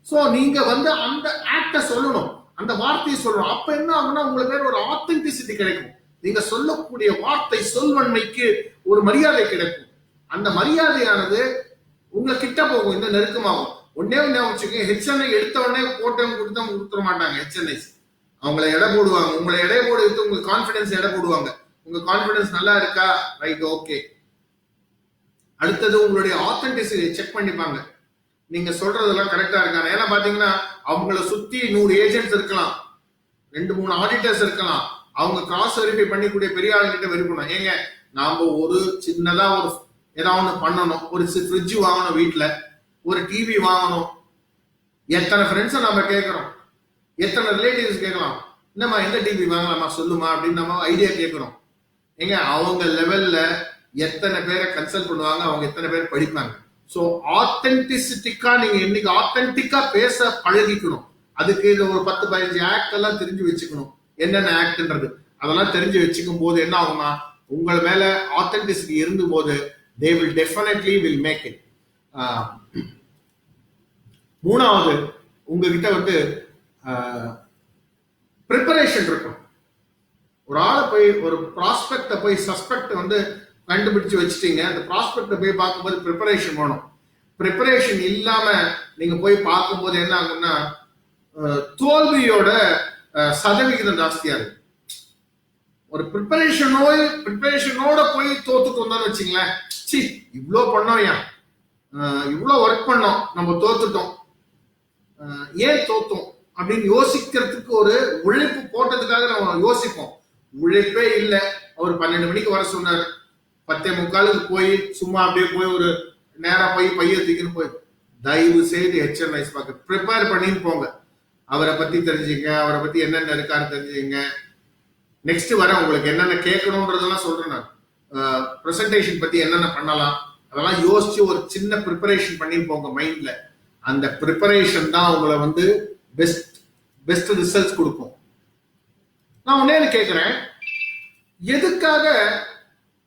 Speaker 1: சோ நீங்க வந்து அந்த ஆக்ட சொல்லணும், அந்த வார்த்தையை சொல்லணும். அப்ப என்ன ஆகும்னா உங்களுக்கு வேற ஒரு ஆத்தென்டிசிட்டி கிடைக்கும். நீங்க சொல்லக்கூடிய வார்த்தை சொல்வன்மைக்கு ஒரு மரியாதை கிடைக்கும். அந்த மரியாதையானது உங்க கிட்ட போகும், இந்த நெருக்கமாகும். ஒன்னே வச்சுக்கோங்க, HNI எடுத்த உடனே போட்டவங்க கொடுத்துட மாட்டாங்க. HNI அவங்களை எடை போடுவாங்க. உங்களை எடை போடு எடுத்து உங்க கான்பிடன்ஸ் எடை போடுவாங்க. உங்க கான்பிடன்ஸ் நல்லா இருக்கா? Right, okay. அடுத்தது உங்களுடைய ஆத்தென்டிசிட்டி செக் பண்ணிப்பாங்க. நீங்க சொல்றதெல்லாம் கரெக்டா இருக்காங்க. ஏன்னா பாத்தீங்கன்னா அவங்கள சுத்தி 100 ஏஜென்ட்ஸ் இருக்கலாம், 2-3 ஆடிட்டர்ஸ் இருக்கலாம். அவங்க கிராஸ் வெரிஃபை பண்ணிக்கூடிய பெரிய ஆளுகிட்ட வெரிஃபை. ஏங்க நாம ஒரு சின்னதா ஒரு ஏதாவது பண்ணணும், ஒரு ஃப்ரிட்ஜ் வாங்கணும், வீட்டுல ஒரு டிவி வாங்கணும். எத்தனை ஃப்ரெண்ட்ஸை நம்ம கேட்கிறோம், எத்தனை ரிலேட்டிவ்ஸ் கேட்கலாம், என்னம்மா எந்த டிவி வாங்கலாமா சொல்லுமா அப்படின்னு நம்ம ஐடியா கேட்கிறோம். ஏங்க அவங்க லெவல்ல எத்தனை பேரை கன்சல்ட் பண்ணுவாங்க, அவங்க எத்தனை பேர் படிப்பாங்க. ஸோ ஆத்தென்டிசிட்டிக்கா நீங்க இன்னைக்கு ஆத்தென்டிக்கா பேச பழகிக்கணும். அதுக்கு ஒரு 10-15 ஆக்ட் எல்லாம் தெரிஞ்சு வச்சுக்கணும். என்னென்ன ஆக்ட்ன்றது அதெல்லாம் தெரிஞ்சு வச்சுக்கும் போது என்ன ஆகும்னா, உங்கள் மேல ஆத்தென்டிசிட்டி இருக்கும் போது they will definitely will make it. மூணாவது, உங்ககிட்ட வந்து ப்ரிப்பரேஷன் இருக்கும். ஒரு ஆளை போய் ஒரு ப்ராஸ்பெக்ட போய் சஸ்பெக்ட் வந்து கண்டுபிடிச்சு வச்சுட்டீங்க, அந்த ப்ராஸ்பெக்ட போய் பார்க்கும்போது ப்ரிப்பரேஷன் வேணும். ப்ரிப்பரேஷன் இல்லாம நீங்க போய் பார்க்கும்போது என்ன ஆகும்னா, தோல்வியோட சதவிகிதம் ஜாஸ்தியா இருக்கு. ஒரு ப்ரிப்பரேஷனோட போய் தோத்துட்டு வந்தோம்னு வச்சுங்களேன், சி இவ்வளோ பண்ணோம், இவ்வளோ ஒர்க் பண்ணோம், நம்ம தோத்துட்டோம், ஏன் தோத்தோம் அப்படின்னு யோசிக்கிறதுக்கு ஒரு உழைப்பு போட்டதுக்காக நம்ம யோசிப்போம். உழைப்பே இல்லை. அவர் 12 மணிக்கு வர சொன்னார், 10:45 போய் சும்மா அப்படியே போய் ஒரு நேரா போய் பைய தூக்கின்னு போய் தயவு செய்து HNI பார்க்க ப்ரிப்பேர் பண்ணின்னு போங்க. அவரை பத்தி தெரிஞ்சுங்க, அவரை பத்தி என்னென்ன இருக்கான்னு தெரிஞ்சுங்க. நெக்ஸ்ட் வர உங்களுக்கு என்னென்ன கேட்கணும்ன்றதெல்லாம் சொல்றேன். நான் ப்ரெசன்டேஷன் பத்தி என்னென்ன பண்ணலாம் அதெல்லாம் யோசிச்சு ஒரு சின்ன ப்ரிப்பரேஷன் பண்ணி போங்க மைண்ட்ல. அந்த ப்ரிப்பரேஷன் தான் உங்களை வந்து பெஸ்ட் ரிசல்ட்ஸ் கொடுக்கும். நான் ஒன்னே கேட்கிறேன், எதுக்காக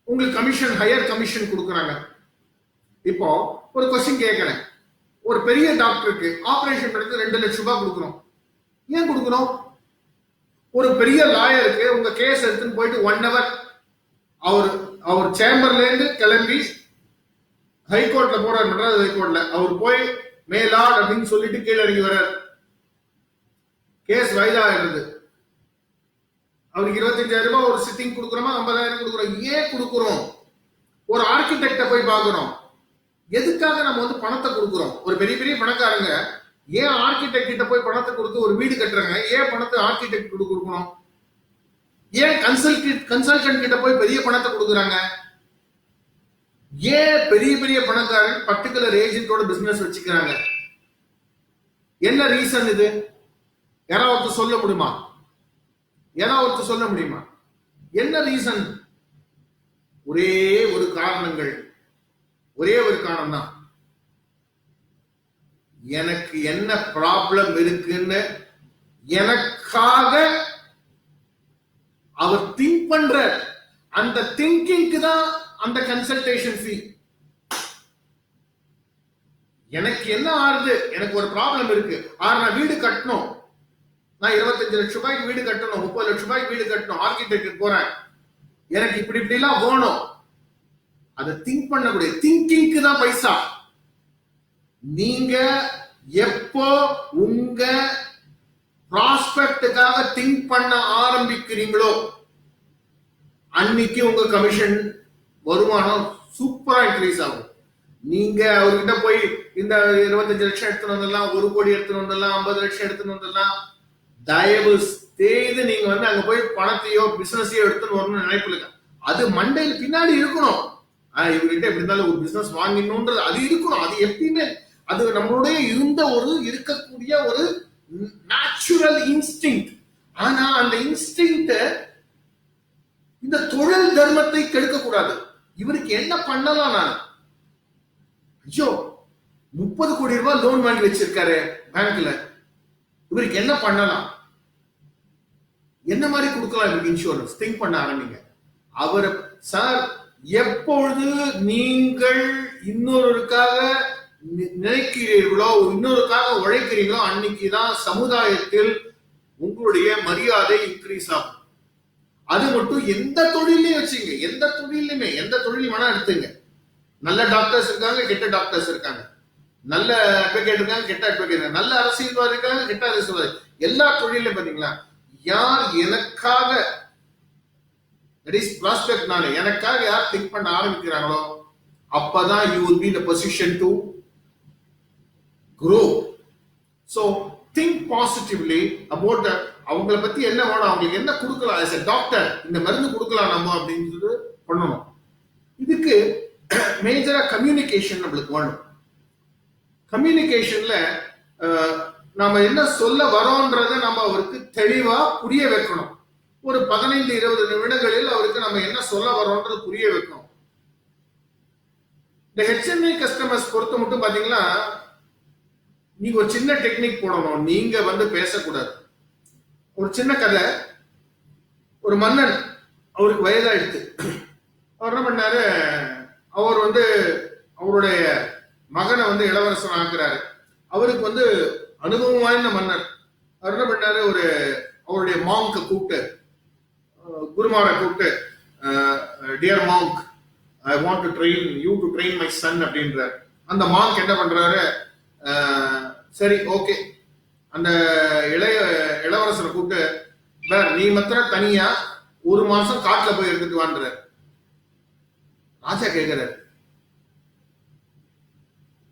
Speaker 1: உங்களுக்கு கமிஷன், ஹையர் கமிஷன் கொடுக்குறாங்க? இப்போ ஒரு கொஸ்டின் கேட்கிறேன். ஒரு பெரிய டாக்டருக்கு ஆபரேஷன் பண்ணி 2 லட்சம் ரூபாய் கொடுக்குறோம். ஏன் கொடுக்குறோம்? ஒரு பெரிய லாயருக்கு உங்க கேஸ் எடுத்துன்னு போயிட்டு 1 hour அவர் சேம்பர்ல இருந்து கிளம்பி ஹைகோர்ட்ல போறாரு, மெட்ராஸ் ஹைகோர்ட்ல. அவர் போய் மேலாட் அப்படின்னு சொல்லிட்டு கீழே இறங்கி வர்றார். கேஸ் வைதா ஆயிடுது. அவருக்கு 25,000 ரூபாய் ஒரு சிட்டிங் கொடுக்குறோமா, 50,000 கொடுக்குறோம். ஏன் கொடுக்குறோம்? ஒரு ஆர்கிடெக்ட போய் பார்க்கிறோம். எதுக்காக நம்ம வந்து பணத்தை கொடுக்குறோம்? ஒரு பெரிய பெரிய பணக்காரங்க ஏன் ஆர்கிடெக்ட் கிட்ட போய் பணத்தை கொடுத்து ஒரு வீடு கட்டுறாங்க? ஏன் பணத்தை ஆர்கிடெக்ட் கொடுக்கணும்? ஏன் கன்சல்டன்ட் கிட்ட போய் பெரிய பணத்தை கொடுக்குறாங்க? ஏன் பெரிய பெரிய பணக்காரன் பர்டிகுலர் ஏஜென்ட்டோட பிசினஸ் வச்சுக்கிறாங்க? என்ன ரீசன் இது? யாராவது சொல்ல முடியுமா? என்ன ரீசன்? ஒரே ஒரு காரணம் தான். எனக்கு என்ன ப்ராப்ளம் இருக்குன்னு எனக்காக அவர் திங்க் பண்ற அந்த திங்கிங்க்கு தான் அந்த கன்சல்டேஷன் ஃபீ. எனக்கு என்ன ஆறுது, எனக்கு ஒரு ப்ராப்ளம் இருக்கு, நான் வீடு கட்டணும், நான் 25 லட்சம் ரூபாய்க்கு வீடு கட்டணும், 30 லட்சம் ரூபாய்க்கு வீடு கட்டணும், ஆர்கிடெக்ட் போறேன், எனக்கு இப்படி இப்படி எல்லாம் வேணும், அதை திங்க் பண்ணக்கூடிய திங்கிங்க்கு தான் பைசா. நீங்க எப்போ உங்க ப்ராஸ்பெக்டுக்காக திங்க் பண்ண ஆரம்பிக்கிறீங்களோ அன்னைக்கு உங்க கமிஷன் வருமானம் சூப்பரா இன்க்ரீஸ் ஆகும். நீங்க அவர்கிட்ட போய் இந்த 25 லட்சம் எடுத்துன்னு வந்துடலாம், 1 கோடி எடுத்துன்னு வந்துடலாம், 50 லட்சம் எடுத்துன்னு வந்துடலாம், தயவு செய்து நீங்க அங்க போய் பணத்தையோ பிசினஸையோ எடுத்துன்னு வரணும்னு நினைப்புல அது மண்டையில் பின்னாடி இருக்கணும். இவர்கிட்ட எப்படி இருந்தாலும் ஒரு பிசினஸ் வாங்கணும்ன்றது அது இருக்கணும். அது எப்பயுமே அது நம்மளுடைய இருக்கக்கூடிய ஒரு நேச்சுரல் இன்ஸ்டிங். ஆனா அந்த இன்ஸ்டிங் இந்த தொழில் தர்மத்தை கெடுக்க கூடாது. இவருக்கு என்ன பண்ணலாம், நான் ஐயோ 30 கோடி ரூபாய் லோன் வாங்கி வச்சிருக்காரு பேங்க்ல, இவருக்கு என்ன பண்ணலாம், என்ன மாதிரி கொடுக்கலாம் இவருக்கு இன்சூரன்ஸ், திங்க் பண்ண ஆரம்பிங்க. அவர் சார் எப்பொழுது நீங்கள் இன்னொருக்காக நினைக்கிறீர்களோ, இன்னொருக்காக உழைக்கிறீங்களோ, அன்னைக்குதான் சமுதாயத்தில் உங்களுடைய மரியாதை இன்க்ரீஸ் ஆகும். அது மட்டும் எந்த தொழிலையும் வச்சுங்க, எந்த தொழில் வேணா எடுத்துங்க. நல்ல டாக்டர்ஸ் இருக்காங்க, கெட்ட டாக்டர்ஸ் இருக்காங்க, நல்ல அட்வொகேட் இருக்காங்க, கெட்ட அட்வொகேட் இருக்காங்க, நல்ல அரசியல்வாதி இருக்காங்க, கெட்ட அரசியல்வாதி. எல்லா தொழிலும் பாத்தீங்களா, யார் எனக்காக எனக்காக யார் திங்க் பண்ண ஆரம்பிக்கிறாங்களோ அப்பதான் you will be in a position to grow. So think positively about the அவங்களை பத்தி என்ன வேணும், அவங்களுக்கு என்ன கொடுக்கலாம், as a doctor இந்த மருந்து கொடுக்கலாம் நம்ம அப்படின்றது பண்ணணும். இதுக்கு மேஜரா கம்யூனிகேஷன் நம்மளுக்கு வேணும். கம்யூனிகேஷன்ல நாம என்ன சொல்ல வரோன்றதை நம்ம அவருக்கு தெளிவா புரிய வைக்கணும். ஒரு 15-20 நிமிடங்களில் அவருக்கு நம்ம என்ன சொல்ல வரோன்றது புரிய வைக்கணும். இந்த HMI கஸ்டமர்ஸ் பொறுத்த மட்டும் பாத்தீங்கன்னா, நீங்க ஒரு சின்ன டெக்னிக் போடணும். நீங்க பேசக்கூடாது. ஒரு சின்ன கதை. ஒரு மன்னன், அவருக்கு வயதாயிடுத்து. அவர் என்ன பண்ணாரு, அவர் அவருடைய மகனை இளவரசன் ஆக்குறாரு. அவருக்கு அனுபவம் வாய்ந்த மன்னர். அவர் என்ன பண்ணாரு, அவருடைய மாங்க கூப்பிட்டு, குருமாரை கூப்பிட்டு, dear Monk, I want to train you to train my son அப்படின்றார். அந்த மாங்க் என்ன பண்றாரு, சரி ஓகே, அந்த இளவரசரை கூப்பிட்டு, நீ மாத்திரம் தனியா 1 மாசம் காட்டுல போய் எடுத்துட்டு வான்ற. ராஜா கேட்கிறார்,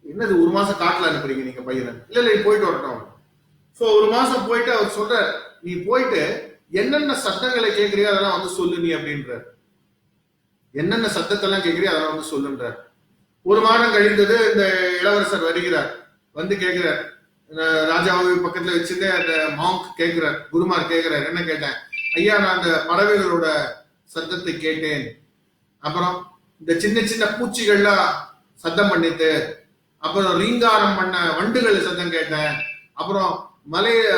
Speaker 1: என்னது 1 மாசம் காட்டுல அனுப்புறீங்க நீங்க பையனை? இல்ல போயிட்டு வரட்டும். சோ 1 மாசம் போயிட்டு அவர் சொல்ற, நீ போயிட்டு என்னென்ன சத்தங்களை கேட்கறியோ அதெல்லாம் சொல்லு நீ அப்படின்ற. என்னென்ன சத்தத்தெல்லாம் கேட்கறியோ அதெல்லாம் சொல்லுன்றார். 1 மாதம் கழிந்தது. இந்த இளவரசர் வருகிறார். கேட்கிறார், ராஜாவை பக்கத்துல வச்சுட்டு அந்த மாங்க் கேட்கிறார், குருமார் கேட்கிறார், என்ன கேட்டேன்? ஐயா, நான் அந்த பறவைகளோட சத்தத்தை கேட்டேன், அப்புறம் இந்த சின்ன சின்ன பூச்சிகள்லாம் சத்தம் பண்ணிட்டு, அப்புறம் ரீங்காரம் பண்ண வண்டுகள் சத்தம் கேட்டேன், அப்புறம் மழையில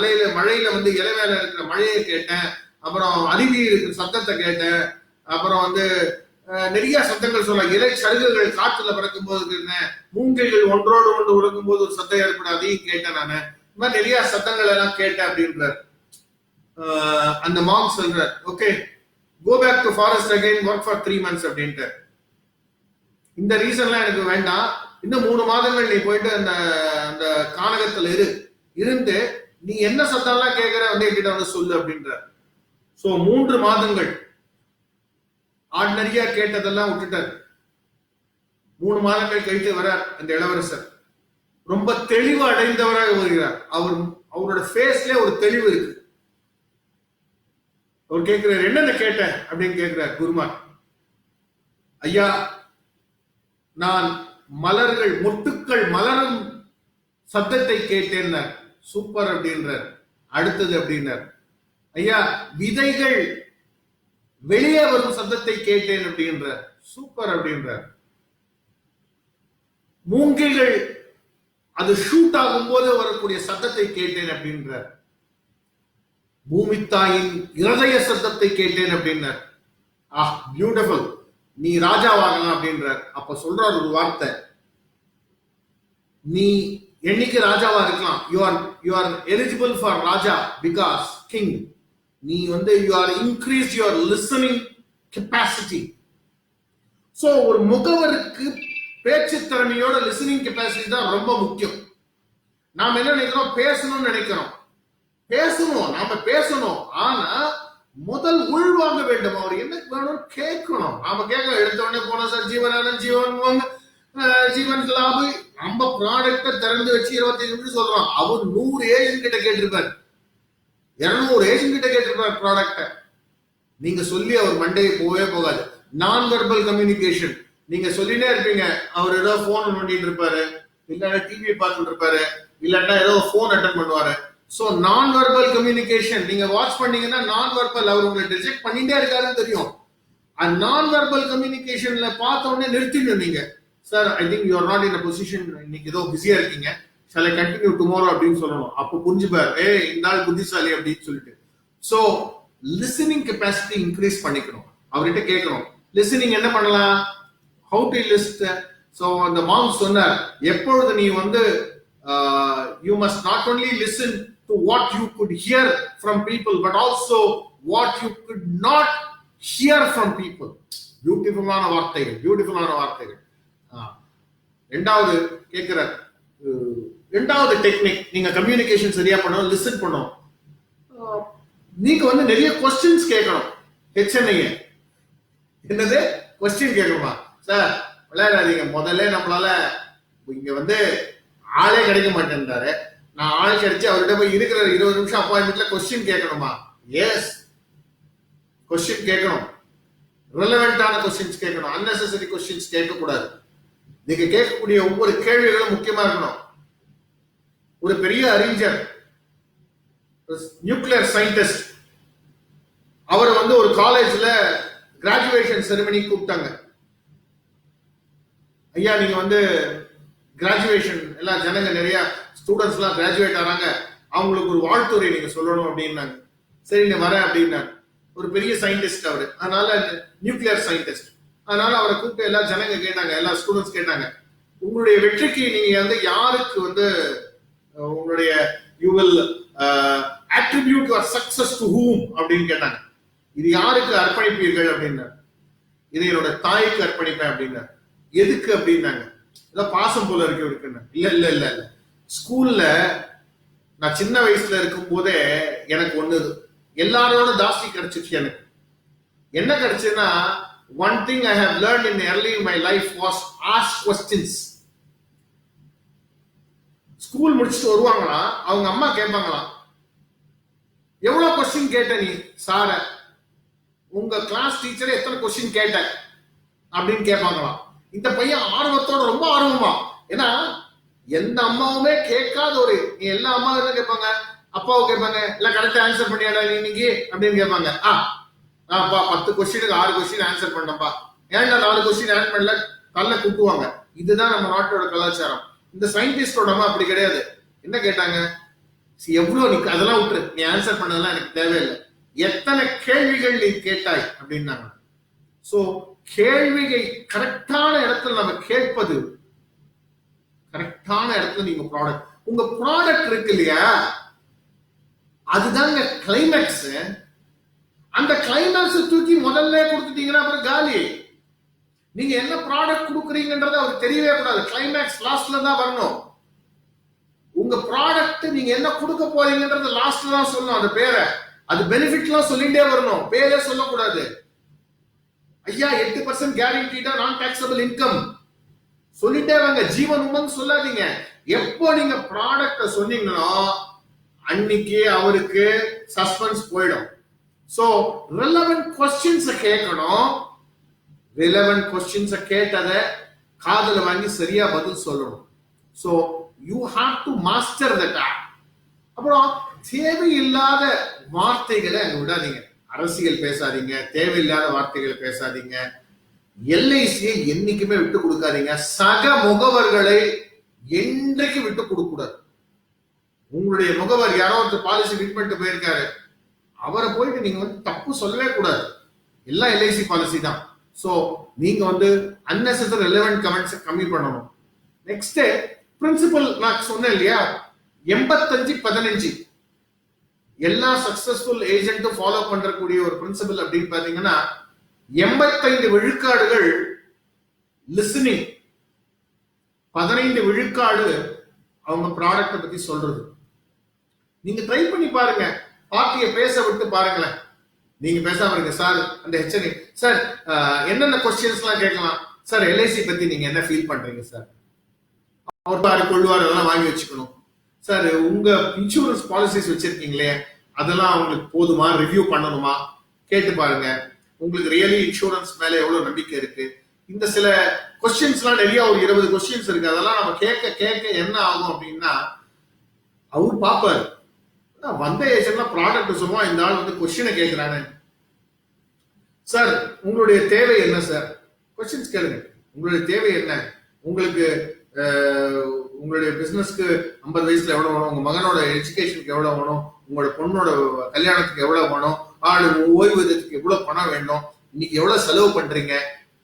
Speaker 1: இலை மேல இருக்கிற மழையை கேட்டேன், அப்புறம் அருவி இருக்கிற சத்தத்தை கேட்டேன், அப்புறம் நிறைய சத்தங்கள் சொல்ல, இலை சருகுகள் காற்றுல பறக்கும் போது, மூங்கைகள் ஒன்றோடு ஒன்று உறங்கும் போது ஒரு சத்தம் ஏற்படும், அதையும் கேட்டேன் நானு. இந்த மாதிரி நிறைய சத்தங்கள் எல்லாம் கேட்டேன் அப்படின்றார். அந்த மாங்க் சொல்றார், okay, go back to forest again, work for 3 months அப்படின்ட்டு. இந்த ரீசன்லாம் எனக்கு வேண்டாம், இன்னும் 3 மாதங்கள் நீ போயிட்டு அந்த கானகத்துல இருந்து நீ என்ன சத்தம்லாம் கேட்கிற என்கிட்ட சொல்லு அப்படின்ற. சோ 3 மாதங்கள் ஆர்டினரியா கேட்டதெல்லாம் விட்டுட்டார். 3 மாதங்கள் கழித்து வரார் அந்த இளவரசர். ரொம்ப தெளிவு அடைந்தவராக வருகிறார். அவரோட ஃபேஸ்ல ஒரு தெளிவு இருக்கு. அவர் கேட்கிறார், என்னென்ன கேட்ட அப்படின்னு கேட்கிறார் குருமார். ஐயா, நான் மலர்கள், மொட்டுக்கள் மலரும் சத்தத்தை கேட்டேன். சூப்பர் அப்படின்றார். அடுத்தது அப்படின்னார், ஐயா, விதைகள் வெளியே வரும் சத்தத்தை கேட்டேன் அப்படின்றார். சூப்பர் அப்படின்றார். மூங்கில்கள் அது ஷூட் ஆகும் போது வரக்கூடிய சத்தத்தை கேட்டேன் அப்படின்றார். பூமித்தாயின் இருதய சத்தத்தை கேட்டேன் அப்படின்னார். பியூட்டிஃபுல், நீ ராஜாவாகலாம் அப்படின்றார். அப்ப சொல்றார் ஒரு வார்த்தை, நீ என்னைக்கு ராஜாவா இருக்கலாம். You are eligible for Raja because king. நீ வந்து you are increase your listening capacity. So ஒரு முகவருக்கு பேச்சு திறமையோட லிசனிங் கெப்பாசிட்டி தான் ரொம்ப முக்கியம். நாம என்ன நினைக்கிறோம், பேசணும்னு நினைக்கிறோம். பேசணும், நாம பேசணும். ஆனா முதல் உள்வாங்க வேண்டும். அவர் என்ன வேணும் கேட்கணும். நாம கேட்க எடுத்த உடனே போன சார் ஜீவனானந்த் ஜீவன் லாபு நம்ம ப்ராடக்ட திறந்து வச்சு 25 நிமிஷம் சொல்றோம். அவர் 100 ஏஜென்ட் கிட்ட கேட்டிருப்பார், 200 ஏஜென்ட் கிட்ட கேட்டிருப்பார் ப்ராடக்ட. நீங்க சொல்லி அவர் மண்டையை போகவே போகாது. நான் வெர்பல் கம்யூனிகேஷன் நீங்க சொல்லினே இருப்பீங்க, அவர் ஏதோ போன் நோண்டிட்டு இருப்பாரு, இல்லன்னா டிவி பார்த்துட்டு இருப்பாரு, இல்லன்னா ஏதோ போன் அட்டன் பண்ணுவாரு. சோ நான் வெர்பல் கம்யூனிகேஷன் நீங்க வாட்ச் பண்ணீங்கன்னா நான் வெர்பல் அவர் உங்களை ரிஜெக்ட் பண்ணிட்டே இருக்காருன்னு தெரியும். அந்த நான் வெர்பல் கம்யூனிகேஷன்ல பார்த்த உடனே நிறுத்திடணும். நீங்க sir I think you are not in a position, இன்னைக்கு ஏதோ பிஸியா இருக்கீங்க, ஷால் ஐ கண்டினியூ டுமாரோ அப்படின்னு சொல்லணும். அப்போ புரிஞ்சுப்பார், இந்த ஆள் புத்திசாலி அப்படின்னு சொல்லிட்டு. சோ லிசனிங் கெப்பாசிட்டி இன்க்ரீஸ் பண்ணிக்கணும், அவர்கிட்ட கேட்கணும். லிசனிங் என்ன பண்ணலாம், ஹவு டு லிஸ்ட். சோ அந்த மாம் சொன்னார், எப்பொழுது நீ வந்து you must not only listen to what you could hear from people but also what you could not hear from people. பியூட்டிஃபுல்லான வார்த்தைகள். ரெண்டாவது கேட்கிறார், ரெண்டாவது டெக்னிக், நீங்க கம்யூனிகேஷன் சரியா பண்ணணும், லிசன் பண்ணணும். நீங்க வந்து நிறைய கொஸ்டின்ஸ் கேட்கணும். HNI என்னது கொஸ்டின் கேட்கணுமா சார், விளையாடாதீங்க. முதல்ல நம்மளால இங்க வந்து ஆளே கிடைக்க மாட்டேன்றாரு, நான் ஆள் கிடைச்சி அவர்கிட்ட போய் இருக்கிற 20 நிமிஷம் அப்பாயின்மெண்ட்ல கொஸ்டின் கேட்கணுமா? எஸ், கொஸ்டின் கேட்கணும். ரெலவெண்டான கொஸ்டின்ஸ் கேட்கணும், அன்னெசரி கொஸ்டின்ஸ் கேட்கக்கூடாது. நீங்க கேட்கக்கூடிய ஒவ்வொரு கேள்விகளும் முக்கியமா இருக்கணும். ஒரு பெரிய அறிஞர், நியூக்ளியர் சயின்டிஸ்ட், அவரை வந்து ஒரு காலேஜ்ல கிராஜுவேஷன் செரிமனி கூப்பிட்டாங்க. ஐயா நீங்க வந்து கிராஜுவேஷன் எல்லாம் ஜனங்க நிறைய ஸ்டூடெண்ட்ஸ் எல்லாம் கிராஜுவேட் ஆறாங்க, அவங்களுக்கு ஒரு வாழ்த்துறை நீங்க சொல்லணும் அப்படின்னாங்க. சரி நீ வரேன் அப்படின்னாரு. ஒரு பெரிய சயின்டிஸ்ட் அவரு, அதனால நியூக்ளியர் சயின்டிஸ்ட், அதனால அவரை கூப்பிட்டு எல்லா ஜனங்க கேட்டாங்க, எல்லா ஸ்டூடெண்ட்ஸ் கேட்டாங்க, உங்களுடைய வெற்றிக்கு நீங்க வந்து யாருக்கு வந்து உங்களுடைய you will attribute your success to whom அப்படின்னு கேட்டாங்க. இது யாருக்கு அர்ப்பணிப்பீர்கள் அப்படின்னாரு. இது என்னோட தாய்க்கு அர்ப்பணிப்பேன் அப்படின்னாரு. எதுக்கு அப்படின்னாங்க. பாசம் போல இருக்கு. இல்ல ஸ்கூல்ல நான் சின்ன வயசுல இருக்கும் போதே எனக்கு ஒண்ணு எல்லாரோட ஜாஸ்தி கிடைச்சிச்சு. எனக்கு என்ன கிடைச்சுன்னா, one thing I have learned in early in my life was ask questions. School முடிச்சுட்டு வருவாங்களா, அவங்க அம்மா கேட்பாங்களாம், எவ்வளவு கொஸ்டின் கேட்ட நீ சார, உங்க கிளாஸ் டீச்சரை எத்தனை கொஸ்டின் கேட்ட அப்படின்னு கேட்பாங்களாம். இந்த பையன் ஆர்வத்தோட, ரொம்ப ஆர்வமா, ஏன்னா எந்த அம்மாவுமே கேட்காத ஒரு, நீ எல்லா அம்மாவும் என்ன கேட்பாங்க, அப்பாவை கேட்பாங்க, இல்ல கரெக்டா ஆன்சர் பண்ணியாடா நீ இன்னைக்கு அப்படின்னு கேட்பாங்க. அப்பா 10 கொஸ்டினுக்கு 6 கொஸ்டின் ஆன்சர் பண்ணப்பா, ஏன்டா 4 கொஸ்டின் ஆன்சர் பண்ணல, கல்ல கூட்டுவாங்க. இதுதான் நம்ம நாட்டோட கலாச்சாரம். இந்த சயின்டிஸ்டோட அம்மா அப்படி கிடையாது. என்ன கேட்டாங்க, எவ்வளவு நீ அதெல்லாம் விட்டுரு, நீ ஆன்சர் பண்ணதெல்லாம் எனக்கு தேவையில்லை, எத்தனை கேள்விகள் நீ கேட்டாய் அப்படின்னாங்க. சோ கேள்வியை கரெக்டான இடத்துல நம்ம கேட்பது, கரெக்டான இடத்துல நீங்க ப்ராடக்ட், உங்க ப்ராடக்ட் இருக்கு இல்லையா, அதுதாங்க கிளைமேக்ஸ். அந்த கிளைமேக்ஸ் தூக்கி முதல்ல கொடுத்துட்டீங்கன்னா அப்புறம் காலி. நீங்க என்ன ப்ராடக்ட் கொடுக்குறீங்கன்றது அவருக்கு தெரியவே கூடாது. கிளைமேக்ஸ் லாஸ்ட்ல தான் வரணும். உங்க ப்ராடக்ட் நீங்க என்ன கொடுக்க போறீங்கன்றது லாஸ்ட்ல தான் சொல்லணும். அந்த பேரை, அது பெனிஃபிட் எல்லாம் சொல்லிட்டே வரணும், பேரே சொல்லக்கூடாது. ஐயா 8% கேரண்டீடா நான் டாக்ஸபிள் இன்கம் சொல்லிட்டே வாங்க. ஜீவன் உமன் சொல்லாதீங்க. எப்போ நீங்க ப்ராடக்ட சொன்னீங்கன்னா அன்னைக்கு அவருக்கு சஸ்பென்ஸ் போயிடும். சோ ரெலவென்ட் கொஸ்டின்ஸ் கேட்கணும். ரெலவென்ட் கொஸ்டின்ஸ் கேட்டத காதுல வாங்கி சரியா பதில் சொல்லணும். So you have to master that. அப்புறம் தேவையில்லாத வார்த்தைகளை அங்க விடாதீங்க. அரசியல் பேசாதீங்க, தேவையில்லாத வார்த்தைகளை பேசாதீங்க. எல்ஐசியை என்னைக்குமே விட்டு கொடுக்காதீங்க. சக முகவர்களை என்றைக்கு விட்டு கொடுக்க கூடாது. உங்களுடைய முகவர் யாரோ ஒரு பாலிசி விட் பண்ணிட்டு போயிருக்காரு, அவரை போயிட்டு நீங்க வந்து தப்பு சொல்லவே கூடாது. எல்லாம் எல்ஐசி பாலிசி தான். சோ நீங்க வந்து அன்னெசரி ரெலவென்ட் கமெண்ட்ஸ் கம்மி பண்ணணும். நெக்ஸ்ட் பிரின்சிபல் நான் சொன்னேன் இல்லையா, 85-15 எல்லா சக்சஸ்ஃபுல் ஏஜென்ட்டும் ஃபாலோ பண்றக்கூடிய ஒரு பிரின்சிபல் அப்படின்னு பாத்தீங்கன்னா, 85 விழுக்காடுகள் லிசனிங், 15 விழுக்காடு அவங்க ப்ராடக்ட பத்தி சொல்றது. நீங்க ட்ரை பண்ணி பாருங்க, பார்ட்டியை பேச விட்டு பாருங்களேன். நீங்க பேசாம இருங்க சார், அந்த ஹெச்என்இ சார் என்னென்ன கொஸ்டின்ஸ் எல்லாம் கேட்கலாம் சார், எல்ஐசி பத்தி நீங்க என்ன ஃபீல் பண்றீங்க சார், அவர் பாரு கொள்வார் அதெல்லாம் வாங்கி வச்சுக்கணும் சார், உங்க இன்சூரன்ஸ் பாலிசிஸ் வச்சிருக்கீங்களே அதெல்லாம் அவங்களுக்கு போதுமா, ரிவ்யூ பண்ணணுமா கேட்டு பாருங்க. உங்களுக்கு ரியலி இன்சூரன்ஸ் மேல எவ்வளவு நம்பிக்கை இருக்கு, இந்த சில கொஸ்டின்ஸ் எல்லாம் நிறைய ஒரு 20 கொஸ்டின்ஸ் இருக்கு. அதெல்லாம் நம்ம கேட்க கேட்க என்ன ஆகும் அப்படின்னா, அவரு பாப்பாரு வந்த ஏஜென்ட்லாம் ப்ராடக்ட் சொல்லுவான், இந்த ஆள் வந்து கொஸ்டினை கேட்கிறானே. சார் உங்களுடைய தேவை என்ன சார், கொஸ்டின்ஸ் கேளுங்க. உங்களுடைய தேவை என்ன, உங்களுக்கு உங்களுடைய பிசினஸ்க்கு 50 வயசுல எவ்வளவு வேணும், உங்க மகனோட எஜுகேஷனுக்கு எவ்வளவு வேணும், உங்களோட பொண்ணோட கல்யாணத்துக்கு எவ்வளவு வேணும், ஓய்வூதியத்துக்கு எவ்வளவு பணம் வேணும், இன்னைக்கு எவ்வளவு செலவு பண்றீங்க,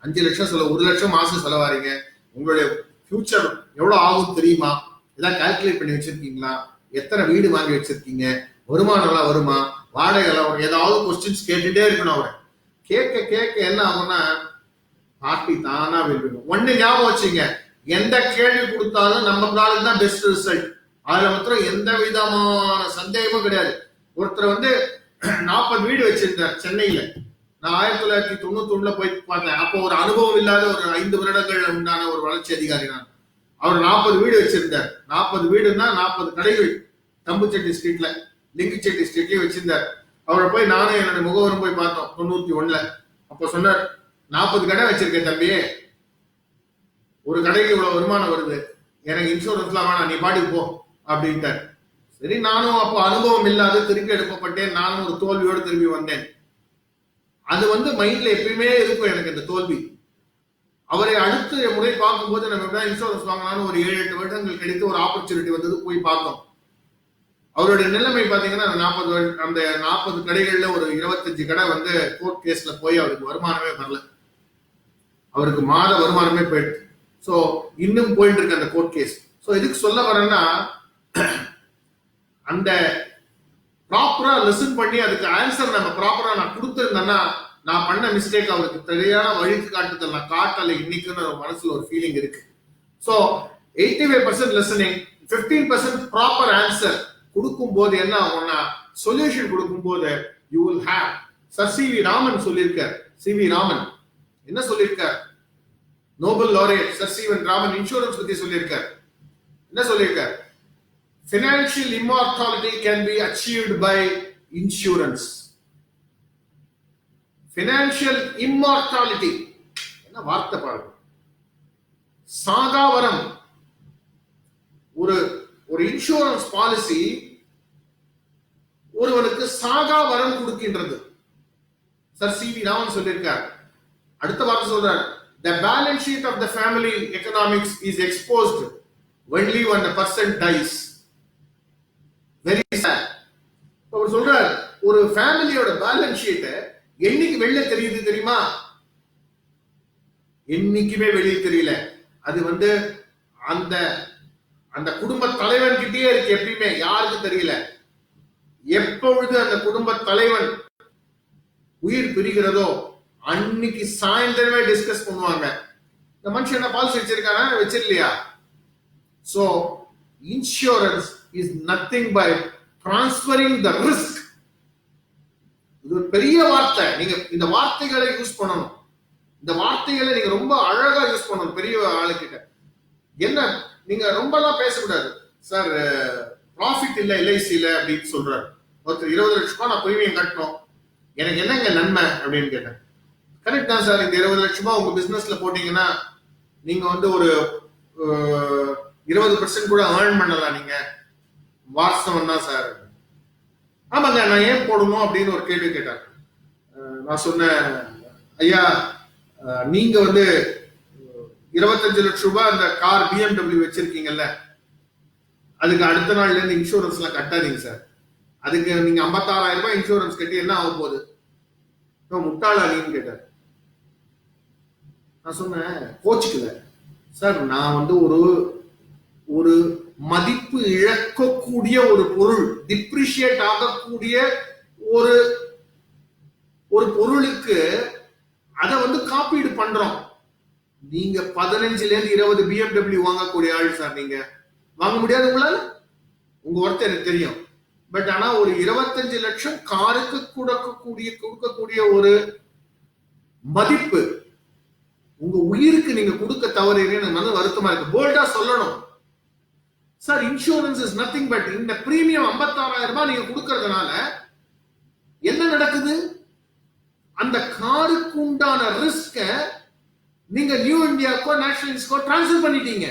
Speaker 1: 5 லட்சம் செலவு, 1 லட்சம் மாசம் செலவாறீங்க, உங்களுடைய ஃபியூச்சர் எவ்வளவு ஆகும் தெரியுமா, இதான் கால்குலேட் பண்ணி வச்சிருக்கீங்களா, எத்தனை வீடு வாங்கி வச்சிருக்கீங்க, வருமானம் எல்லாம் வருமா, வாடகை எல்லாம், ஏதாவது கொஸ்டின்ஸ் கேட்டுட்டே இருக்கணும். அவரை கேட்க கேட்க என்ன ஆகும்னா பார்ட்டி தானா விரும்பணும். ஒண்ணு ஞாபகம் வச்சுங்க, எந்த கேள்வி கொடுத்தாலும் நம்ம ப்ராடக்ட் தான் பெஸ்ட் ரிசல்ட். அதுல மாத்திரம் எந்த விதமான சந்தேகமும் கிடையாது. ஒருத்தர் வந்து 40 வீடு வச்சிருந்தார் சென்னையில. நான் 1991 போய் பார்த்தேன். அப்போ ஒரு அனுபவம் இல்லாத ஒரு 5 வருடங்கள் உண்டான ஒரு வளர்ச்சி அதிகாரி நான். அவர் 40 வீடு வச்சிருந்தார். 40 வீடுன்னா 40 கடைகள் தம்புச்செட்டி ஸ்ட்ரீட்ல, லிங்குச்செட்டி ஸ்ட்ரீட்லயும் வச்சிருந்தார். அவரை போய் நானும் என்னோட முகவரும் போய் பார்த்தோம் 91. அப்ப சொன்னார், 40 கடை வச்சிருக்கேன் தம்பி, ஒரு கடைக்கு இவ்வளவு வருமானம் வருது, எனக்கு இன்சூரன்ஸ்லாம் வேணாம், நீ பாட்டுக்கு போ அப்படின்ட்டார். சரி, நானும் அப்போ அனுபவம் இல்லாத திருப்பி எடுக்கப்பட்டேன். நானும் ஒரு தோல்வியோடு திரும்பி வந்தேன். அது வந்து மைண்ட்ல எப்பயுமே இருக்கும் எனக்கு இந்த தோல்வி. அவரை அடுத்த முறை பார்க்கும்போது நம்ம இன்சூரன்ஸ் வாங்கலாம்னு ஒரு 7-8 வருடங்கள் கிடைத்து ஒரு ஆப்பர்ச்சுனிட்டி வந்தது, போய் பார்த்தோம். அவருடைய நிலைமை பாத்தீங்கன்னா அந்த 40 கடைகள்ல ஒரு 25 கடை வந்து கோர்ட் கேஸ்ல போய் அவருக்கு வருமானமே வரல, அவருக்கு மாத வருமானமே போயிடுச்சு. சோ இன்னும் போயிட்டு இருக்கு அந்த கோர்ட் கேஸ். சோ எதுக்கு சொல்ல வரேன்னா, அந்த ப்ராப்பரா லிசன் பண்ணி அதுக்கு ஆன்சர் நம்ம ப்ராப்பரா நான் கொடுத்திருந்தேன்னா, நான் பண்ண மிஸ்டேக் அவருக்கு சரியான வழிக்கு காட்டுதல் நான் காட்டல இன்னைக்குன்னு மனசுல ஒரு ஃபீலிங் இருக்கு. சோ 85% லிசனிங், 15% ப்ராப்பர் ஆன்சர் கொடுக்கும் போது என்ன ஆகும்னா, சொல்யூஷன் கொடுக்கும் போது you will have. Sir CV. Raman சொல்லியிருக்கார். சி.வி. ராமன் என்ன சொல்லியிருக்கார், Nobel laureate sir CV. Raman insurance பத்தி சொல்லியிருக்கார். என்ன சொல்லியிருக்கார், financial immortality can be achieved by insurance. financial immortality என்ன வார்த்தை பாருங்க, சாகாவரம். ஒரு இன்சூரன்ஸ் பாலிசி ஒருவனுக்கு சாகாவரம் கொடுக்கின்றது. Sir CV. ராமன் சொல்லியிருக்கார். அடுத்த வார்த்தை சொல்றார், the balance sheet of the family economics is exposed only when a person dies. Very sad. அவர் சொல்றார், ஒரு ஃபேமிலியோட பேலன்ஸ் ஷீட் என்னைக்கு வெளியே தெரியுது தெரியுமா, என்னைக்குமே வெளியே தெரியல. அது வந்து அந்த அந்த குடும்ப தலைவன் கிட்டே இருக்கு, எப்பயுமே யாருக்கும் தெரியல. எப்பொழுது அந்த குடும்ப தலைவன் உயிர் பிரிகிறதோ அன்னைக்கு சாயந்தரமே டிஸ்கஸ் பண்ணுவாங்க, இந்த மனுஷன் என்ன பாலிசி வச்சிருக்கானா வச்சிருக்கலையா. So insurance is nothing by transferring the risk. இது ஒரு பெரிய வார்த்தை. நீங்க இந்த வார்த்தைகளை யூஸ் பண்ணணும். இந்த வார்த்தைகளை நீங்க ரொம்ப அழகா யூஸ் பண்ணணும் பெரிய ஆளுக்கிட்ட. என்ன நீங்க ரொம்ப எல்லாம் பேசக்கூடாது. சார் ப்ராஃபிட் இல்ல எல்ஐசில அப்படின்னு சொல்றாரு. ஒருத்தர் 20 லட்சம் ரூபாய் நான் பிரீமியம் கட்டணும், எனக்கு என்னங்க நன்மை அப்படின்னு கேட்டேன். கரெக்ட் தான் சார், இந்த 20 லட்சம் ரூபாய் உங்க பிசினஸ்ல போட்டீங்கன்னா நீங்க வந்து ஒரு 20% கூட ஏர்ன் பண்ணலாம். நீங்க வாஸ்தவம் தான் சார். ஆமாங்க, நான் ஏன் போடணும் அப்படின்னு ஒரு கேள்வி கேட்டார். நான் சொன்னேன், ஐயா நீங்க வந்து 25 லட்சம் ரூபாய் அந்த கார் BMW வச்சிருக்கீங்கல்ல, அதுக்கு அடுத்த நாள்ல இருந்து இன்சூரன்ஸ் எல்லாம் கட்டாதீங்க சார். அதுக்கு நீங்க 56,000 ரூபாய் இன்சூரன்ஸ் கட்டி என்ன ஆக போகுது? முட்டாளா நீன்னு கேட்டார். நான் சொன்னேன், கோச்சுக்கல சார், நான் வந்து ஒரு மதிப்பு இழக்கக்கூடிய ஒரு பொருள், டிப்ரிஷியேட் ஆகக்கூடிய ஒரு பொருளுக்கு அதை வந்து காப்பீடு பண்றோம். நீங்க 15ல இருந்து 20 BMW வாங்கக்கூடிய ஆள் சார். நீங்க வாங்க முடியாது உங்களால, உங்க ஒருத்தர் எனக்கு தெரியும். பட் ஆனா ஒரு 25 லட்சம் காருக்கு கொடுக்கக்கூடிய ஒரு மதிப்பு உங்க உயிருக்கு நீங்க கொடுக்க தவறீங்கன்னு வருத்தமா இருக்கு. போல்டா சொல்லணும் sir. Insurance is nothing but இந்த பிரீமியம் 56,000 ரூபாய் நீங்க கொடுக்கறதுனால என்ன நடக்குது? அந்த காருக்கு உண்டான ரிஸ்க நீங்க நியூ இந்தியாக்கோ நேஷனலிஸ்ட்கோ டிரான்ஸ்ஃபர் பண்ணிட்டீங்க.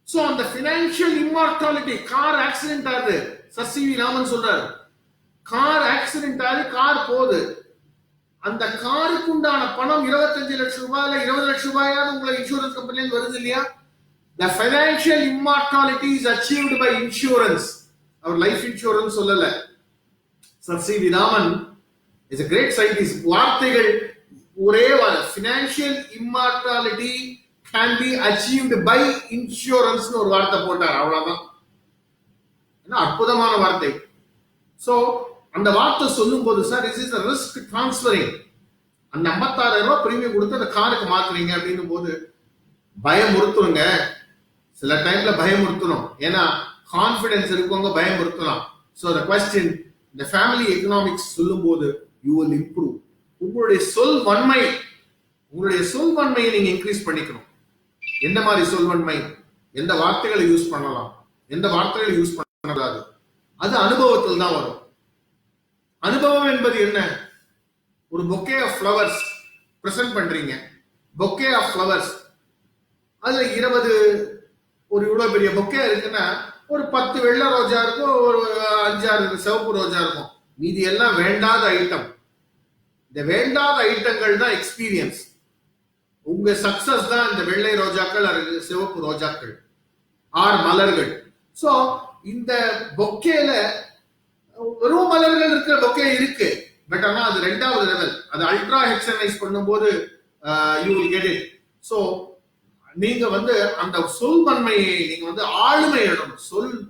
Speaker 1: சோ அந்த பினான்சியல் இம்மார்டாலிட்டி, கார் ஆக்சிடென்ட் ஆகுது, சசிவி ராமன் சொல்றாரு, கார் ஆக்சிடென்ட் ஆகி கார் போகுது, அந்த காருக்கு உண்டான பணம் 25 லட்சம் ரூபாயில 20 லட்சம் ரூபாயாவது உங்களை இன்சூரன்ஸ் கம்பெனில வருது இல்லையா? The financial immortality is achieved by insurance. அவர் லைஃப் இன்சூரன்ஸ் சொல்லல. Sir C V Raman is a great scientist. வார்த்தைகள் ஒரே வார்த்தை, financial immortality can be achieved by insurance னு ஒரு வார்த்தை போட்டார். அவ்வளவுதான். என்ன அற்புதமான வார்த்தை. சோ அந்த வார்த்தை சொல்லும் போது sir, this is a risk transferring. அந்த 56,000 ரூபாய் பிரீமியம் கொடுத்து அந்த காருக்கு மாத்துறீங்க அப்படின்னும் போது பயமுறுத்துருங்க. சில டைம்ல பயமுறுத்தணும். ஏன்னா கான்பிடன்ஸ் இருக்கவங்க பயமுறுத்தலாம். சோ the question, இந்த ஃபேமிலி எக்கனாமிக்ஸ் சொல்லும் போது you will improve. உங்களுடைய சொல்வன்மையை நீங்க இன்க்ரீஸ் பண்ணிக்கணும். எந்த மாதிரி சொல்வன்மை, எந்த வார்த்தைகளை யூஸ் பண்ணலாம், எந்த வார்த்தைகளை யூஸ் பண்ணக்கூடாது, அது அனுபவத்தில் தான் வரும். அனுபவம் என்பது என்ன? ஒரு பொக்கே ஆஃப் ஃப்ளவர்ஸ் பிரசன்ட் பண்றீங்க. பொக்கே ஆஃப் ஃப்ளவர்ஸ் அதுல 20 ஒரு இவ்வளவு பெரிய பொக்கே இருக்குன்னா ஒரு 10 வெள்ளை ரோஜா இருக்கும், ஒரு 5-6 சிவப்பு ரோஜா இருக்கும். மீதி எல்லாம் வேண்டாத ஐட்டம். இந்த வேண்டாத ஐட்டங்கள் தான் எக்ஸ்பீரியன்ஸ். உங்க சக்சஸ் தான் இந்த வெள்ளை ரோஜாக்கள் அல்லது சிவப்பு ரோஜாக்கள் ஆர் மலர்கள். சோ இந்த பொக்கேல வெறும் மலர்கள் இருக்கிற பொக்கே இருக்கு. பட் ஆனா அது 2வது லெவல். அது அல்ட்ரா எக்ஸசைஸ் பண்ணும்போது you will get it. So நீங்க வந்து அந்த சொல்வன்மையை நீங்க வந்து ஆளுமை இடணும்.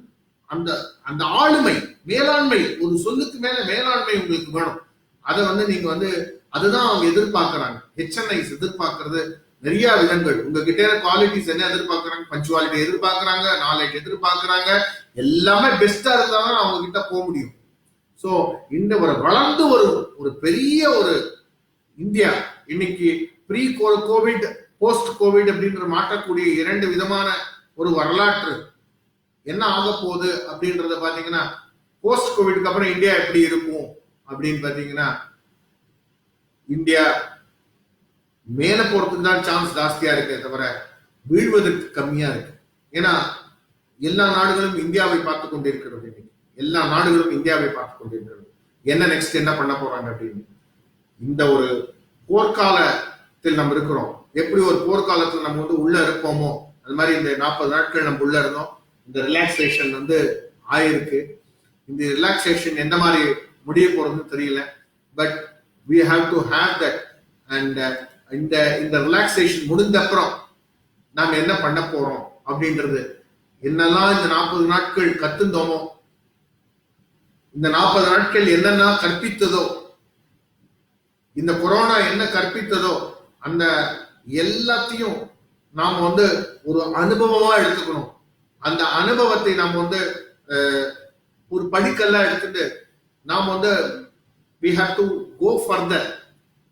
Speaker 1: அந்த ஆளுமை, மேலாண்மை, ஒரு சொல்லுக்கு மேல மேலாண்மை உங்களுக்கு வேணும். அதை வந்து நீங்க வந்து அதுதான் அவங்க எதிர்பார்க்கறாங்க. ஹெச்என்ஐஸ் எதிர்பார்க்கறது நிறைய விதங்கள். உங்ககிட்ட குவாலிட்டிஸ் என்ன எதிர்பார்க்கறாங்க? Punctuality எதிர்பார்க்கறாங்க, knowledge எதிர்பார்க்கறாங்க. எல்லாமே பெஸ்டா இருந்தாதான் அவங்க கிட்ட போக முடியும். சோ இந்த ஒரு வளர்ந்து ஒரு பெரிய ஒரு இந்தியா இன்னைக்கு ப்ரீ கோவிட் போஸ்ட் கோவிட் அப்படின்ற மாற்றக்கூடிய 2 விதமான ஒரு வரலாற்று என்ன ஆக போகுது அப்படின்றத பாத்தீங்கன்னா, போஸ்ட் கோவிட்க்கு அப்புறம் இந்தியா எப்படி இருக்கும் அப்படின்னு பாத்தீங்கன்னா, இந்தியா மேல போறதுக்கு தான் சான்ஸ் ஜாஸ்தியா இருக்கு தவிர வீழ்வதற்கு கம்மியா இருக்கு. ஏன்னா எல்லா நாடுகளும் இந்தியாவை பார்த்து கொண்டிருக்கிறது. இன்னைக்கு எல்லா நாடுகளும் இந்தியாவை பார்த்து கொண்டிருக்கிறது. என்ன நெக்ஸ்ட் என்ன பண்ண போறாங்க அப்படின்னு. இந்த ஒரு போர்க்காலத்தில் நம்ம இருக்கிறோம். எப்படி ஒரு போர்க்காலத்தில் நம்ம வந்து உள்ள இருப்போமோ அது மாதிரி இந்த 40 நாட்கள் நம்ம உள்ள இருந்தோம். இந்த ரிலாக்ஸேஷன் வந்து ஆயிருக்கு. இந்த ரிலாக்ஸேஷன் எந்த மாதிரி முடிய போறதுன்னு தெரியல. But we have to have that. and இந்த ரிலாக்ஸேஷன் முடிந்த அப்புறம் நாம என்ன பண்ண போறோம் அப்படின்றது, என்னெல்லாம் இந்த 40 நாட்கள் கத்துந்தோமோ, இந்த 40 நாட்கள் என்னென்ன கற்பித்ததோ, இந்த கொரோனா என்ன கற்பித்ததோ, அந்த எல்லாத்தையும் நாம வந்து ஒரு அனுபவமா எடுத்துக்கணும். அந்த அனுபவத்தை நாம வந்து ஒரு படிக்கல்லா எடுத்துட்டு நாம வந்து we have to go further.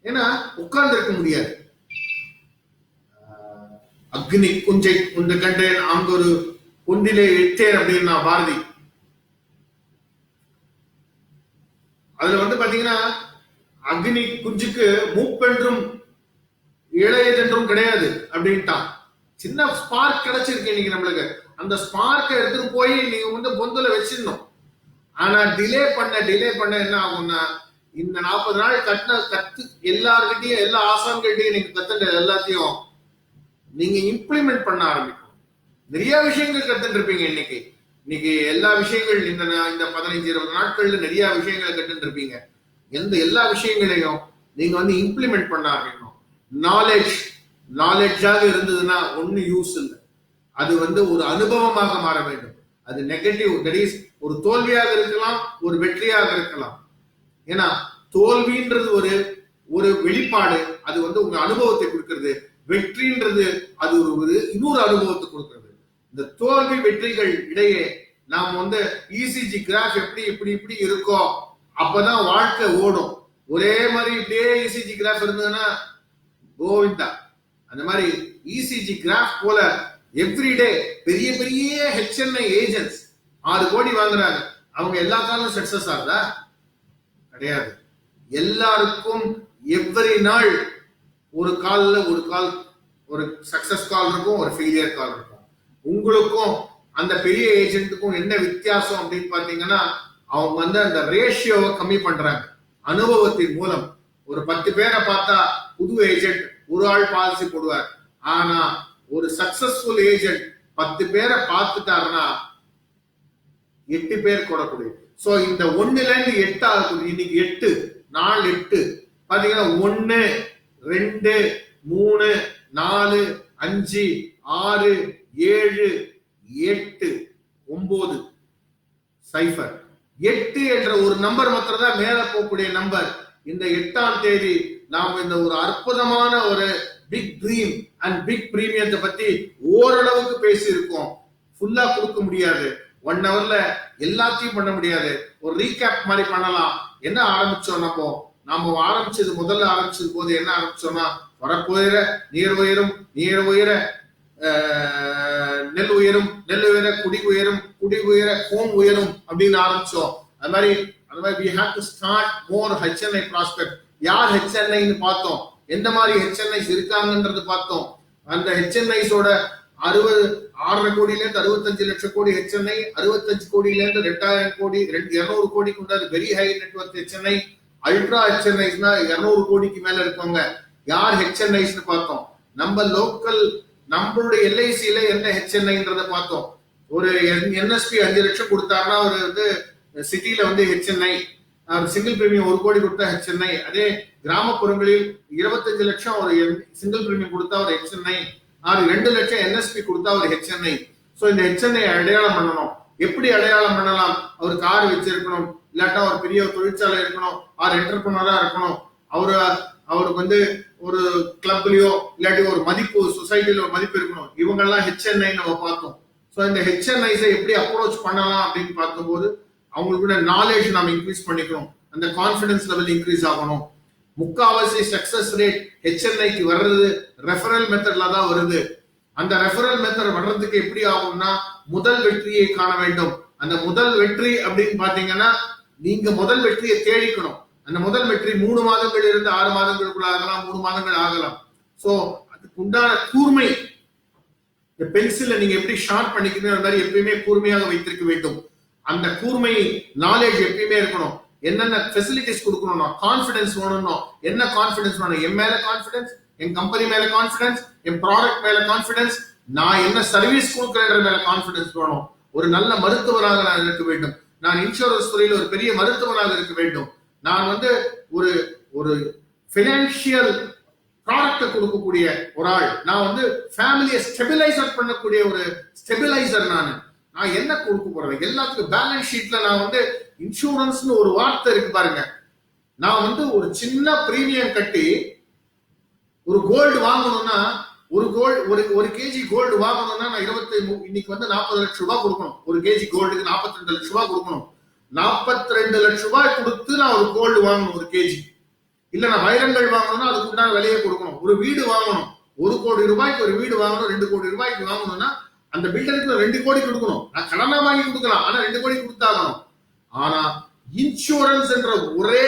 Speaker 1: ஏன்னா உட்கார்ந்து இருக்க முடியாது. அக்னி குஞ்சை கொண்டு கண்டேன் அங்க ஒரு குண்டிலே இட்டேன் அப்படின்னு நான் பாரதி. அதுல வந்து பாத்தீங்கன்னா அக்னி குஞ்சுக்கு மூப்பென்றும் இளையதென்றும் கிடையாது அப்படின்ட்டான். சின்ன ஸ்பார்க் கிடைச்சிருக்கு இன்னைக்கு நம்மளுக்கு. அந்த ஸ்பார்க்கை எடுத்துட்டு போய் நீங்க வந்து பொந்துல வச்சிடணும். ஆனா டிலே பண்ண என்ன ஆகும்னா, இந்த 40 நாள் கத்து எல்லார்கிட்டையும் எல்லா ஆசான்கிட்டையும் நீங்க கத்துட்ட எல்லாத்தையும் நீங்க இம்ப்ளிமெண்ட் பண்ண ஆரம்பிக்கும். நிறைய விஷயங்கள் கத்துட்டு இருப்பீங்க இன்னைக்கு. இன்னைக்கு எல்லா விஷயங்கள் இந்த 15-20 நாட்கள்ல நிறைய விஷயங்களை கற்றுட்டு இருப்பீங்க. எல்லா விஷயங்களையும் நீங்க வந்து இம்ப்ளிமெண்ட் பண்ண ஆரம்பிக்கணும். நாலேஜாக இருந்ததுன்னா ஒண்ணு யூஸ் இல்லை. அது வந்து ஒரு அனுபவமாக மாற வேண்டும். அது நெகட்டிவ், தட் இஸ் ஒரு தோல்வியாக இருக்கலாம், ஒரு வெற்றியாக இருக்கலாம். ஏன்னா தோல்வின்றது ஒரு வெளிப்பாடு, அது வந்து உங்க அனுபவத்தை கொடுக்கிறது. வெற்றின்றது அது ஒரு இன்னொரு அனுபவத்தை கொடுக்கிறது. இந்த தோல்வி வெற்றிகள் இடையே நாம் வந்து இசிஜி கிராஃப் எப்படி இப்படி இப்படி இருக்கோ அப்பதான் வாழ்க்கை ஓடும். ஒரே மாதிரி இப்படியே இசிஜி கிராஃப் இருந்ததுன்னா கோவிந்தா. அந்த மாதிரி இசிஜி கிராஃப் போல எவ்ரிடே பெரிய பெரிய ஹெச்என்ஐ ஏஜென்ட்ஸ் 6 கோடி வாங்குறாங்க. அவங்க எல்லா காலம் சக்சஸ் ஆகுதா? கிடையாது. எல்லாருக்கும் எவ்ரி நாள் ஒரு சக்சஸ் கால் இருக்கும், ஒரு ஃபெயிலியர் கால் இருக்கும். உங்களுக்கும் அந்த பெரிய ஏஜென்ட்டுக்கும் என்ன வித்தியாசம் அப்படின்னு பாத்தீங்கன்னா, அவங்க வந்து அந்த ரேஷியோவை கம்மி பண்றாங்க அனுபவத்தின் மூலம். ஒரு 10 பேரை பார்த்தா புது ஏஜென்ட் ஒரு ஆள் பாலிசி போடுவார். ஆனா ஒரு சக்சஸ்ஃபுல் ஏஜென்ட் 10 பேரை பார்த்துட்டாருன்னா 8 பேர் கூடக்கூடிய. சோ இந்த 1ல இருந்து 8 ஆகக்கூடிய, இன்னைக்கு 8 நாள் 8 பாத்தீங்கன்னா 1 2 3 4 5 6 7 8 9 சைஃபர். 8 என்ற ஒரு நம்பர் மாத்திரம் தான் மேல போகக்கூடிய நம்பர். இந்த 8ஆம் தேதி நாம் இந்த ஒரு அற்புதமான ஒரு பிக் ட்ரீம் அண்ட் பிக் பிரீமியத்தை பத்தி ஓரளவுக்கு பேசி இருக்கோம். ஃபுல்லா கொடுக்க முடியாது, 1 ஹவர்ல எல்லாத்தையும் பண்ண முடியாது. ஒரு ரீகேப் மாதிரி பண்ணலாம். என்ன ஆரம்பிச்சோம்? நாம முதல்ல ஆரம்பிச்சது போது என்ன ஆரம்பிச்சோம்னா, வரப்போயிற நீர் உயரும், நீர் உயர நெல் உயரும், நெல் உயர குடி உயரும், குடி உயர கோம் உயரும் அப்படின்னு ஆரம்பிச்சோம். அது மாதிரி we have to start more HNI prospect. யார் HNIன்னு பார்த்தோம், எந்த மாதிரி HNIs இருக்காங்கன்றது பார்த்தோம். அந்த HNIஸோட 6.5 கோடியில இருந்து 65 லட்சம் கோடி HNI, 65 கோடியில இருந்து 2000 கோடி 200 கோடிக்கு உண்டாது very high network HNI. Ultra HNIஸ்னா 200 கோடிக்கு மேல இருக்கவங்க யார் HNIஸ்னு பார்த்தோம். நம்ம லோக்கல் நம்மளுடைய LICல என்ன HNIன்றத பார்த்தோம். ஒரு NSP 5 லட்சம் கொடுத்தாருன்னா ஒரு வந்து சிட்டில வந்து HNI, சிங்கிள் பிரீமியம் 1 கோடி கொடுத்தா HNI. அதே கிராமப்புறங்களில் 25 லட்சம் ஒரு சிங்கிள் பிரீமியம் கொடுத்தா ஒரு HNI, 2 லட்சம் NSP கொடுத்தா ஒரு HNI. சோ இந்த HNI அடையாளம் பண்ணணும். எப்படி அடையாளம் பண்ணலாம்? அவர் கார் வச்சிருக்கணும், இல்லாட்டா ஒரு பெரிய தொழிற்சாலை இருக்கணும், என்டர்பிரனரா இருக்கணும், அவருக்கு வந்து ஒரு கிளப்லயோ இல்லாட்டி ஒரு மதிப்பு சொசைட்டில ஒரு மதிப்பு இருக்கணும். இவங்கெல்லாம் HNI நம்ம பார்த்தோம். சோ இந்த HNIஸை எப்படி அப்ரோச் பண்ணலாம் அப்படின்னு பார்க்கும்போது அவங்களுக்குள்ள நாலேஜ் நாம இன்க்ரீஸ் பண்ணிக்கணும். அந்த கான்பிடன்ஸ் லெவல் இன்க்ரீஸ் ஆகணும். முக்காவாசி சக்சஸ் ரேட் HNIக்கு வர்றது ரெஃபரல் மெத்தட்ல தான் வருது. அந்த ரெஃபரல் மெத்தட் வர்றதுக்கு எப்படி ஆகும்னா, முதல் வெற்றியை காண வேண்டும். அந்த முதல் வெற்றி அப்படின்னு பாத்தீங்கன்னா, நீங்க முதல் வெற்றியை தேடிக்கணும். அந்த முதல் வெற்றி 3 மாதங்கள் இருந்து 6 மாதங்களுக்குள்ள ஆகலாம், 3 மாதங்கள் ஆகலாம். சோ அதுக்கு உண்டான கூர்மை, இந்த பென்சிலை நீங்க எப்படி ஷார்ப் பண்ணிக்கணும், அந்த மாதிரி எப்பயுமே கூர்மையாக வைத்திருக்க வேண்டும். அந்த கூர்மை நாலேஜ் எப்பயுமே இருக்கணும். என்னென்ன ஃபெசிலிட்டிஸ் கொடுக்கணும், கான்பிடன்ஸ் வேணும். என்ன கான்பிடன்ஸ் வேணும்? என் மேல கான்பிடன்ஸ், என் கம்பெனி மேல கான்பிடன்ஸ், என் ப்ராடக்ட் மேல கான்பிடன்ஸ், நான் என்ன சர்வீஸ் கொடுக்கிறேன் மேல கான்பிடன்ஸ் வேணும். ஒரு நல்ல மருத்துவராக நான் இருக்க வேண்டும். நான் இன்சூரன்ஸ் துறையில் ஒரு பெரிய மருத்துவராக இருக்க வேண்டும். நான் வந்து ஒரு பினான்சியல் ப்ராடக்ட் கொடுக்கக்கூடிய ஒரு ஆள். நான் வந்து ஃபேமிலியை ஸ்டெபிலைசர் பண்ணக்கூடிய ஒரு ஸ்டெபிலைசர். நான் என்ன கொடுக்க போறேன்? எல்லாத்துக்கும் பேலன்ஸ் ஷீட்ல நான் வந்து இன்சூரன்ஸ்னு ஒரு வார்த்தை இருக்கு பாருங்க. நான் வந்து ஒரு சின்ன பிரீமியம் கட்டி ஒரு கோல்டு வாங்கணும்னா, ஒரு கேஜி கோல்டு வாங்கணும்னா நான் இன்னைக்கு வந்து 40 லட்சம் ரூபாய் கொடுக்கணும். ஒரு கேஜி கோல்டுக்கு 42 லட்சம் ரூபாய் கொடுக்கணும். 42 லட்சம் ரூபாய் கொடுத்து நான் ஒரு கோல்டு வாங்கணும் ஒரு கேஜி. இல்ல நான் வைரங்கள் வாங்கணும்னா அதுக்கு உண்டான விலையை கொடுக்கணும். ஒரு வீடு வாங்கணும், 1 கோடி ரூபாய்க்கு ஒரு வீடு வாங்கணும். 2 கோடி ரூபாய்க்கு வாங்கணும்னா அந்த பில்டருக்கு 2 கோடி கொடுக்கணும். நான் கடனா வாங்கி கொடுக்கலாம், ஆனா 2 கோடி கொடுத்தாகணும். ஆனா இன்சூரன்ஸ் என்ற ஒரே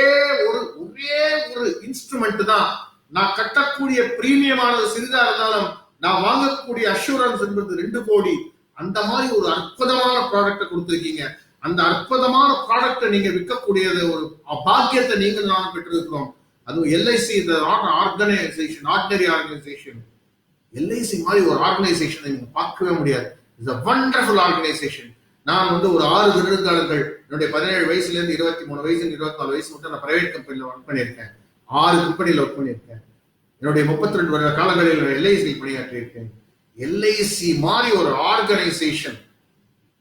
Speaker 1: ஒரு இன்ஸ்ட்ருமெண்ட் தான். நான் கட்டக்கூடிய பிரீமியமானது சிறிதா இருந்தாலும் நான் வாங்கக்கூடிய அஷூரன்ஸ் என்பது 2 கோடி. அந்த மாதிரி ஒரு அற்புதமான ப்ராடக்ட கொடுத்திருக்கீங்க. அந்த அற்புதமான ப்ராடக்ட நீங்க விற்கக்கூடியது ஒரு பாக்கியத்தை நீங்க நானும் பெற்றிருக்கிறோம். அதுவும் LIC organisation, ordinary organisation. LIC மாதிரி ஒரு ஆர்கனைசேஷனை நீங்க பார்க்கவே முடியாது. It's a wonderful organization. நான் வந்து ஒரு 6 வருடங்கள் என்னுடைய 17 வயசுல இருந்து 23 வயசு 24 வயசு மட்டும் நான் பிரைவேட் கம்பெனில ஒர்க் பண்ணியிருக்கேன். 6 கம்பெனில ஒர்க் பண்ணியிருக்கேன். என்னுடைய 32 வருட காலங்களில் எல்ஐசி பணியாற்றியிருக்கேன். எல்ஐசி மாதிரி ஒரு ஆர்கனைசேஷன்,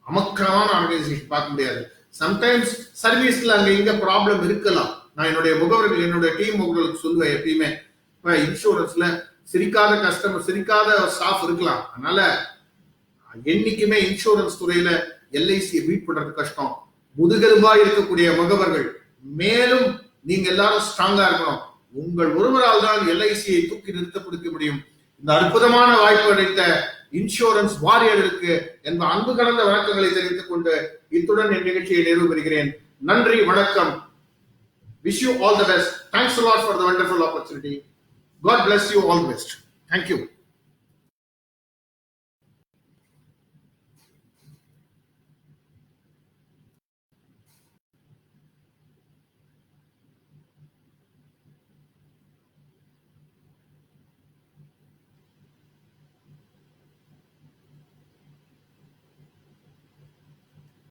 Speaker 1: அமக்கமான ஆர்கனைசேஷன் பார்க்க முடியாது. சம்டைம்ஸ் சர்வீஸ்ல அங்க இங்க ப்ராப்ளம் இருக்கலாம். நான் என்னுடைய முகவர்கள், என்னுடைய டீம் முகவர்களுக்கு சொல்லுவேன் எப்பயுமே, இப்ப இன்சூரன்ஸ்ல சிரிக்காத கஸ்டமர், சிரிக்காத ஸ்டாஃப் இருக்கலாம். அதனால என்னைக்குமே இன்சூரன்ஸ் துறையில எல்ஐசியை பீட் பண்றது கஷ்டம். முதுகெலும்பா இருக்கக்கூடிய முகவர்கள், மேலும் நீங்க எல்லாரும் ஸ்ட்ராங்கா இருக்கணும். உங்கள் ஒருவரால் தான் எல்ஐசியை தூக்கி நிறுத்தப்படுத்த முடியும். இந்த அற்புதமான வாய்ப்பு அளித்த இன்சூரன்ஸ் வாரியர்களுக்கு என் அன்பு கலந்த வணக்கங்களை தெரிவித்துக் கொண்டு இத்துடன் என் நிகழ்ச்சியை நிறைவு பெறுகிறேன். நன்றி, வணக்கம். Wish you all the best. Thanks a lot for the wonderful opportunity. God bless you all the best. Thank you.